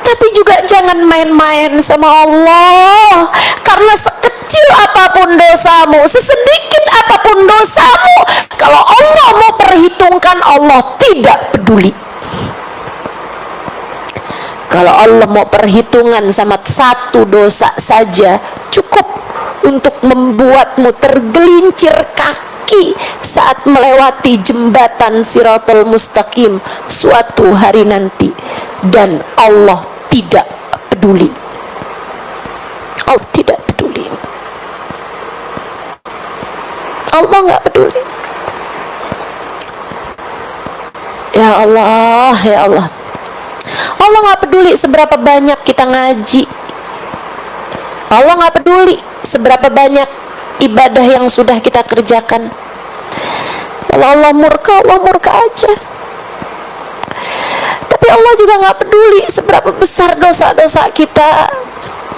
Tapi juga jangan main-main sama Allah, karena sekecil apapun dosamu, sesedikit apapun dosamu, kalau Allah mau perhitungkan, Allah tidak peduli. Kalau Allah mau perhitungan sama satu dosa saja, cukup untuk membuatmu tergelincir kaki saat melewati jembatan Siratal Mustaqim suatu hari nanti, dan Allah tidak peduli. Allah tidak peduli. Allah nggak peduli. Ya Allah, ya Allah. Allah nggak peduli seberapa banyak kita ngaji. Allah nggak peduli seberapa banyak ibadah yang sudah kita kerjakan. Kalau Allah murka aja. Tapi Allah juga nggak peduli seberapa besar dosa-dosa kita.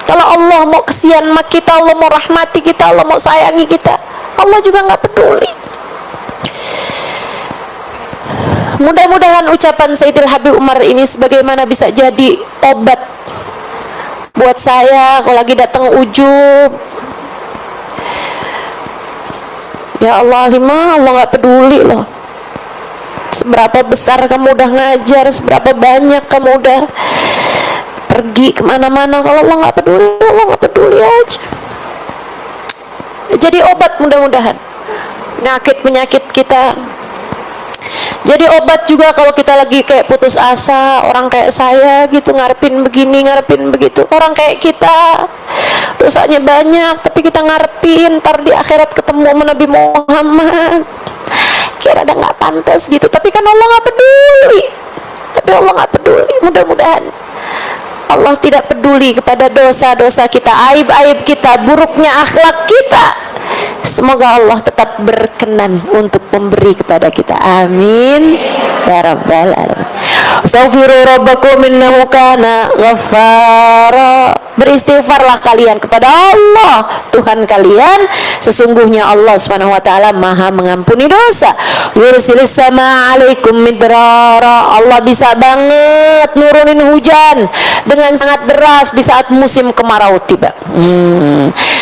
Kalau Allah mau kesian sama kita, Allah mau rahmati kita, Allah mau sayangi kita, Allah juga nggak peduli. Mudah-mudahan ucapan Sayyidil Habib Umar ini sebagaimana bisa jadi obat buat saya kalau lagi datang ujub. Ya Allah, Allah nggak peduli loh seberapa besar kamu udah ngajar, seberapa banyak kamu udah pergi kemana-mana. Kalau Allah nggak peduli, Allah nggak peduli aja. Jadi obat mudah-mudahan penyakit kita. Jadi obat juga kalau kita lagi kayak putus asa, orang kayak saya gitu, ngarepin begini, ngarepin begitu. Orang kayak kita dosanya banyak, tapi kita ngarepin ntar di akhirat ketemu sama Nabi Muhammad, kira ada nggak pantas gitu. Tapi kan Allah nggak peduli. Tapi Allah nggak peduli. Mudah-mudahan Allah tidak peduli kepada dosa-dosa kita, aib-aib kita, buruknya akhlak kita. Semoga Allah tetap berkenan untuk memberi kepada kita. Amin ya rabbal alamin. Astaghfiru rabbakum innahu kana ghaffara. Beristighfarlah kalian kepada Allah Tuhan kalian, sesungguhnya Allah Subhanahu wa taala Maha mengampuni dosa. Yursilis sama alaikum midrara. Allah bisa banget nurunin hujan dengan sangat deras di saat musim kemarau tiba.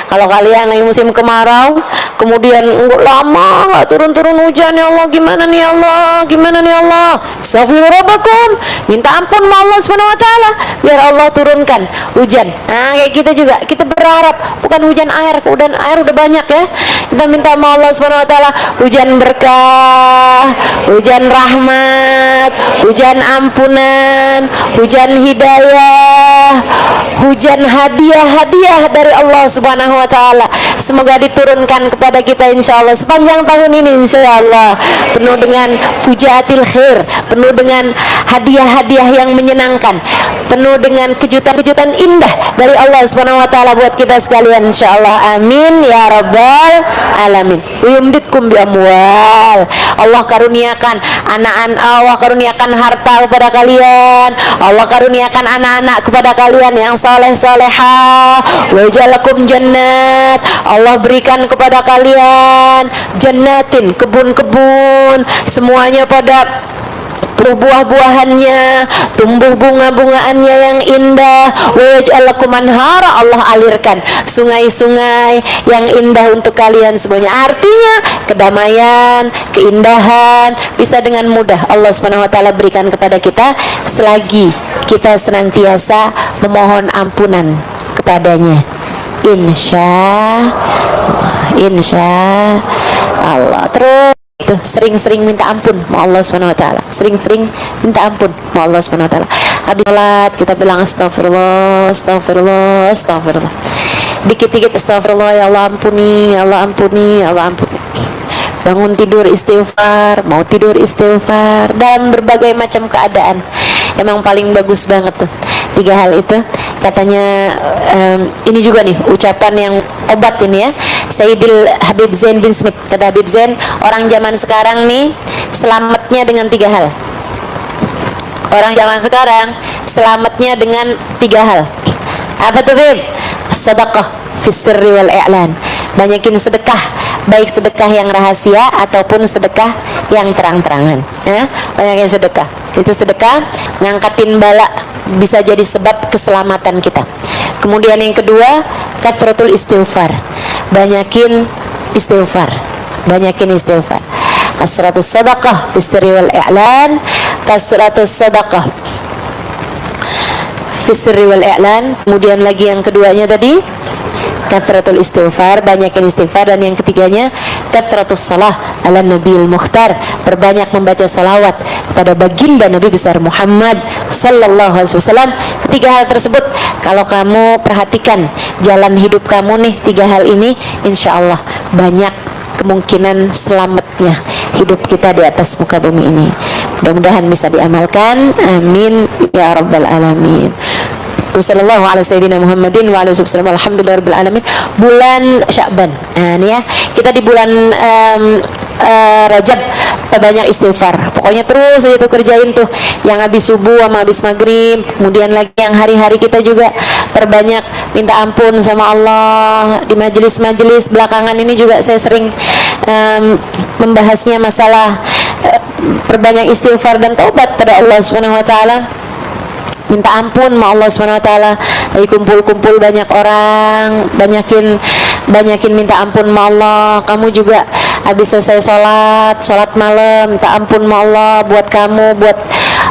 Kalau kalian lagi musim kemarau, kemudian lama nggak turun-turun hujan, ya Allah gimana nih Allah, gimana nih Allah? Astaghfiru rabbakum, minta ampun sama Allah Subhanahu wa taala biar Allah turunkan hujan. Nah, kayak kita juga, kita berharap bukan hujan air, hujan air udah banyak ya. Kita minta sama Allah Subhanahu wa taala hujan berkah, hujan rahmat, hujan ampunan, hujan hidayah, hujan hadiah-hadiah dari Allah Subhanahu wa taala. Semoga diturunkan kepada kita insyaallah sepanjang tahun ini insyaallah, penuh dengan fujatil khair, penuh dengan hadiah-hadiah yang menyenangkan, penuh dengan kejutan-kejutan indah dari Allah Subhanahu wa taala buat kita sekalian insyaallah. Amin ya rabbal alamin. Yumditkum bi amwal. Allah karuniakan anak-anak, Allah karuniakan harta kepada kalian, Allah karuniakan anak-anak kepada kalian yang saleh-salehah. Wa ja'alakum jannat. Allah berikan kepada kalian jannatin, kebun-kebun, semuanya pada buah-buahannya, tumbuh bunga-bungaannya yang indah. Wa yaj'alakum anhara. Allah alirkan sungai-sungai yang indah untuk kalian semuanya. Artinya kedamaian, keindahan bisa dengan mudah Allah Subhanahu wa taala berikan kepada kita selagi kita senantiasa memohon ampunan kepadanya. Insya Allah. Terus itu sering-sering minta ampun sama Allah Subhanahu wa taala. Sering-sering minta ampun sama Allah Subhanahu wa taala. Habis salat kita bilang astagfirullah, astagfirullah, astagfirullah. Dikit-dikit astagfirullah, ya Allah ampuni, ya Allah ampuni, ya Allah ampuni. Bangun tidur istighfar, mau tidur istighfar, dalam berbagai macam keadaan. Emang paling bagus banget tuh 3 hal itu. Katanya ini juga nih ucapan yang obat ini ya, Sayyidil Habib Zain bin Smith. Kata Habib Zain, orang zaman sekarang nih selamatnya dengan 3 hal. Orang zaman sekarang selamatnya dengan 3 hal. Apa tuh Bib? Sedekah fis sirri wal i'lan. Banyakin sedekah, baik sedekah yang rahasia ataupun sedekah yang terang-terangan ya. Banyakin sedekah. Itu sedekah ngangkatin bala, bisa jadi sebab keselamatan kita. Kemudian yang kedua, kathratul istighfar. Banyakin istighfar. Banyakin istighfar. Kasratus sadaqah fis sirri wal i'lan. Kasratus sadaqah fis sirri wal i'lan. Kemudian lagi yang keduanya tadi kathratul istighfar, banyakin istighfar. Dan yang ketiganya kathratus salah ala nabil mukhtar, perbanyak membaca salawat kepada baginda Nabi besar Muhammad sallallahu alaihi wasallam. 3 hal tersebut kalau kamu perhatikan jalan hidup kamu nih, 3 hal ini insyaallah banyak kemungkinan selamatnya hidup kita di atas muka bumi ini. Mudah-mudahan bisa diamalkan. Amin ya rabbal alamin. Wassallallahu ala sayyidina Muhammadin wa ala wasallam. Alhamdulillahirabbil alamin. Bulan Sya'ban. Nah, ini ya, kita di bulan Rajab banyak istighfar. Pokoknya terus aja tuh kerjain tuh yang habis subuh sama habis maghrib. Kemudian lagi yang hari-hari kita juga perbanyak minta ampun sama Allah. Di majelis-majelis belakangan ini juga saya sering membahasnya masalah perbanyak istighfar dan taubat pada Allah Subhanahu wa taala. Minta ampun sama Allah Subhanahu wa taala. Lagi kumpul-kumpul banyak orang, banyakin minta ampun sama Allah. Kamu juga habis selesai salat malam, minta ampun sama Allah buat kamu, buat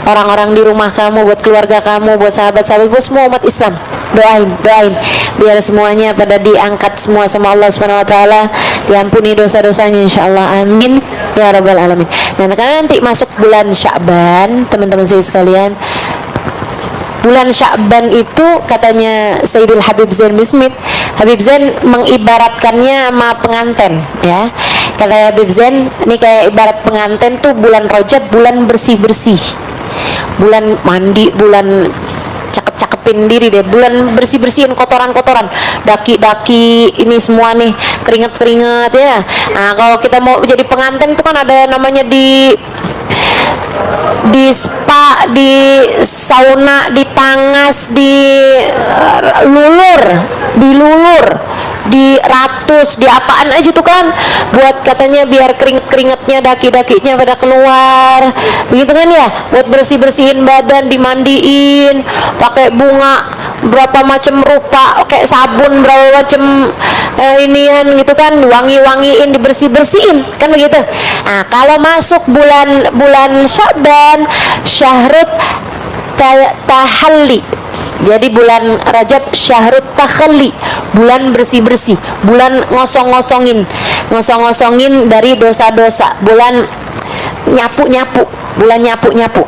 orang-orang di rumah kamu, buat keluarga kamu, buat sahabat-sahabat, buat semua umat Islam. Doain biar semuanya pada diangkat semua sama Allah Subhanahu wa taala, diampuni dosa-dosanya insyaallah. Amin ya rabbal alamin. Nah, karena nanti masuk bulan Sya'ban, teman-teman saya sekalian, bulan Sya'ban itu katanya Sayyidil Habib Zain bin Smith, Habib Zain mengibaratkannya sama pengantin ya. Kata Habib Zain, ini kayak ibarat pengantin tuh bulan Rajab, bulan bersih-bersih, bulan mandi, bulan cakep-cakep siapin diri deh, bulan bersih-bersihin kotoran-kotoran, daki-daki ini semua nih, keringet-keringet ya. Nah, kalau kita mau jadi pengantin itu kan ada namanya di spa, di sauna, di tangas, dilulur, di ratus, di apaan aja tuh kan, buat katanya biar keringet-keringetnya, daki-dakinya pada keluar, begitu kan ya, buat bersih-bersihin badan, dimandiin, pakai bunga berapa macam rupa, kayak sabun berapa macam inian gitu kan, wangi-wangiin, dibersih-bersihin kan begitu. Nah, kalau masuk bulan Sya'ban, syahrut tahalli. Jadi bulan Rajab syahrut takhalli, bulan bersih-bersih, bulan ngosong-ngosongin dari dosa-dosa, bulan nyapu-nyapu, bulan nyapu-nyapu,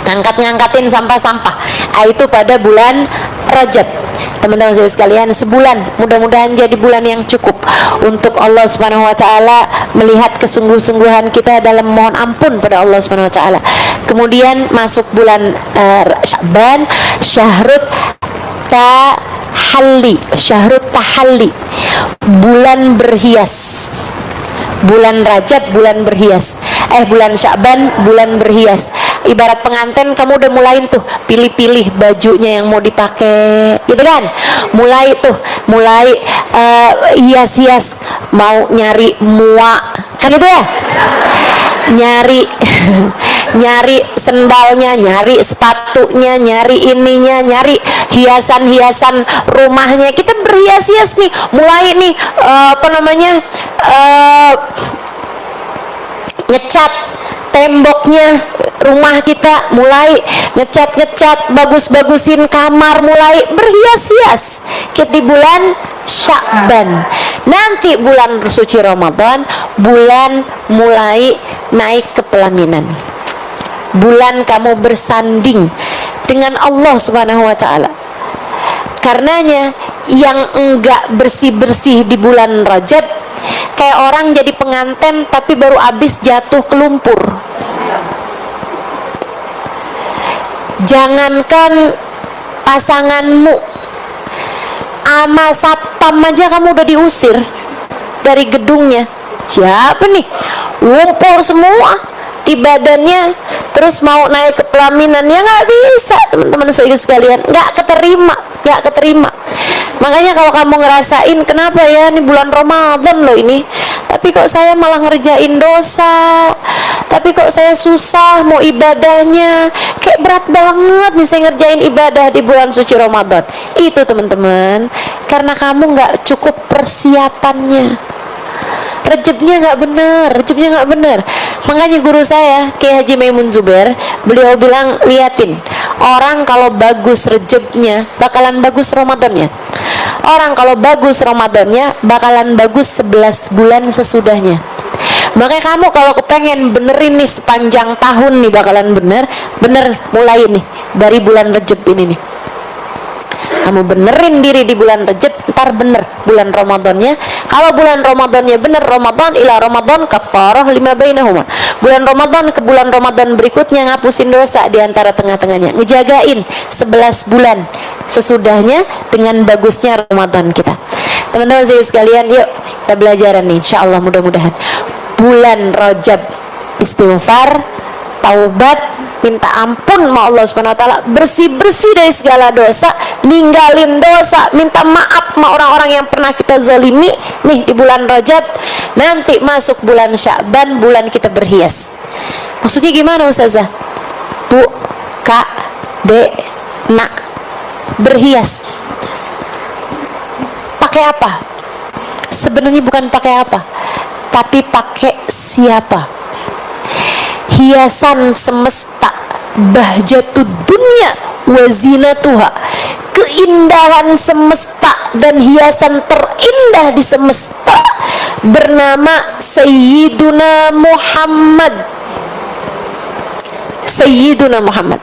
ngangkatin sampah-sampah. Itu pada bulan Rajab. Teman-teman sekalian, sebulan, mudah-mudahan jadi bulan yang cukup untuk Allah Subhanahu wa taala melihat kesungguh-sungguhan kita dalam mohon ampun pada Allah Subhanahu wa taala. Kemudian masuk bulan Sya'ban, syahrut tahalli, bulan berhias. Bulan Rajab bulan berhias, bulan Sya'ban bulan berhias. Ibarat pengantin, kamu udah mulain tuh pilih-pilih bajunya yang mau dipakai, gitu kan? Mulai hias-hias, mau nyari muak, kan itu ya? Nyari sendalnya, nyari sepatunya, nyari ininya, nyari hiasan-hiasan rumahnya. Kita berhias-hias nih, mulai nih ngecat temboknya rumah kita, mulai ngecat, bagus-bagusin kamar, mulai berhias-hias di bulan Sya'ban. Nanti bulan suci Ramadan, bulan mulai naik ke pelaminan, bulan kamu bersanding dengan Allah Subhanahu wa taala. Karenanya yang enggak bersih-bersih di bulan Rajab kayak orang jadi pengantin tapi baru habis jatuh ke lumpur. Jangankan pasanganmu, ama satpam aja kamu udah diusir dari gedungnya. Siapa nih? Lumpur semua di badannya, terus mau naik ke pelaminan ya nggak bisa, teman-teman sekalian, nggak keterima. Makanya kalau kamu ngerasain kenapa ya ini bulan Ramadan loh ini, tapi kok saya malah ngerjain dosa, tapi kok saya susah mau ibadahnya, kayak berat banget nih saya ngerjain ibadah di bulan suci Ramadan. Itu teman-teman, karena kamu nggak cukup persiapannya. Rejebnya nggak benar. Makanya guru saya Kiai Haji Maimun Zubair, beliau bilang, liatin orang kalau bagus rejebnya bakalan bagus Ramadannya. Orang kalau bagus Ramadannya bakalan bagus 11 bulan sesudahnya. Makanya kamu kalau kepengen benerin nih sepanjang tahun nih bakalan bener mulai nih dari bulan Rejeb ini nih. Kamu benerin diri di bulan Rejab, ntar bener bulan Ramadannya. Kalau bulan Ramadannya bener, Ramadan ila Ramadan kafarah lima bainahuma. Bulan Ramadan ke bulan Ramadan berikutnya ngapusin dosa di antara tengah-tengahnya. Ngejagain 11 bulan sesudahnya dengan bagusnya Ramadan kita. Teman-teman sekalian, yuk kita belajaran nih, insyaallah mudah-mudahan. Bulan Rajab istighfar, taubat, minta ampun sama Allah Subhanahu wa taala, bersih-bersih dari segala dosa, ninggalin dosa, minta maaf sama orang-orang yang pernah kita zalimi nih di bulan Rajab. Nanti masuk bulan Sya'ban, bulan kita berhias. Maksudnya gimana Ustazah? Bu, Kak, Dek, Nak, berhias pakai apa? Sebenarnya bukan pakai apa, tapi pakai siapa? Hiasan semesta, bahjatud dunia wazinatuha, keindahan semesta dan hiasan terindah di semesta bernama Sayyiduna Muhammad. Sayyiduna Muhammad.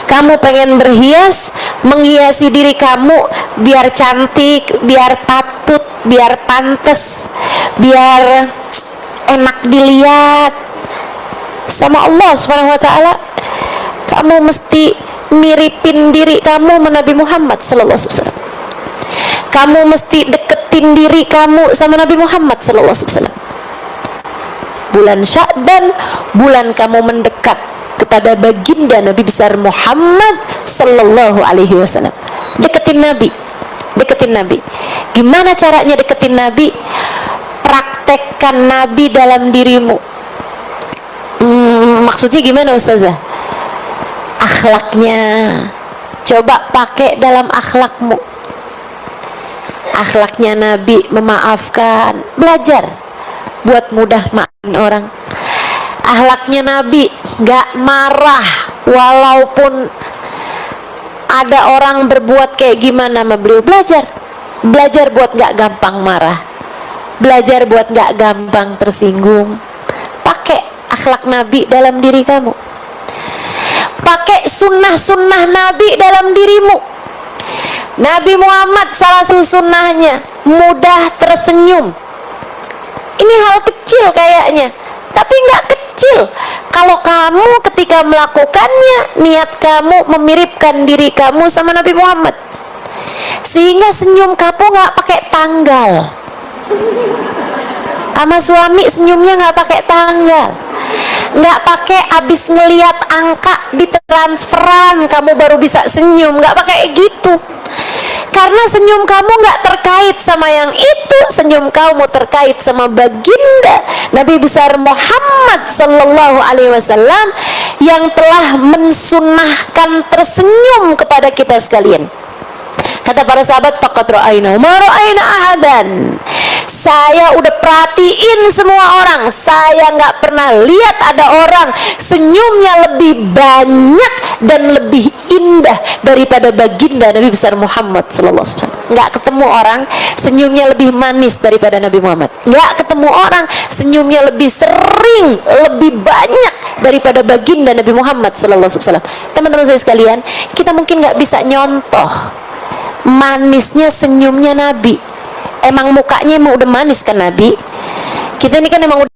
Kamu pengen berhias, menghiasi diri kamu biar cantik, biar patut, biar pantas, biar enak dilihat sama Allah Subhanahu wa taala. Kamu mesti miripin diri kamu sama Nabi Muhammad sallallahu alaihi wasallam. Kamu mesti deketin diri kamu sama Nabi Muhammad sallallahu alaihi wasallam. Bulan Sya'ban, bulan kamu mendekat kepada baginda Nabi besar Muhammad sallallahu alaihi wasallam. Deketin Nabi. Deketin Nabi. Gimana caranya deketin Nabi? Praktekkan Nabi dalam dirimu. Maksudnya gimana Ustazah? Akhlaknya coba pakai dalam akhlakmu. Akhlaknya Nabi memaafkan, belajar buat mudah maafin orang. Akhlaknya Nabi gak marah walaupun ada orang berbuat kayak gimana sama beliau. Belajar buat gak gampang marah, belajar buat gak gampang tersinggung. Pakai akhlak Nabi dalam diri kamu. Pakai sunnah-sunnah Nabi dalam dirimu. Nabi Muhammad salah satu sunnahnya mudah tersenyum. Ini hal kecil kayaknya, tapi nggak kecil. Kalau kamu ketika melakukannya, niat kamu memiripkan diri kamu sama Nabi Muhammad, sehingga senyum kamu nggak pakai tanggal. Sama suami senyumnya nggak pakai tanggal, nggak pakai abis ngeliat angka di transferan kamu baru bisa senyum, nggak pakai gitu. Karena senyum kamu nggak terkait sama yang itu, senyum kamu terkait sama baginda Nabi besar Muhammad sallallahu alaihi wasallam yang telah mensunnahkan tersenyum kepada kita sekalian. Kata para sahabat, faqad ra'ayna ma ra'ayna ahadan. Saya udah perhatiin semua orang, saya nggak pernah lihat ada orang senyumnya lebih banyak dan lebih indah daripada baginda Nabi besar Muhammad sallallahu alaihi wasallam. Nggak ketemu orang senyumnya lebih manis daripada Nabi Muhammad. Nggak ketemu orang senyumnya lebih sering, lebih banyak daripada baginda Nabi Muhammad sallallahu alaihi wasallam. Teman-teman saya sekalian, kita mungkin nggak bisa nyontoh manisnya senyumnya Nabi. Emang mukanya emang udah manis kan Nabi? Kita ini kan emang udah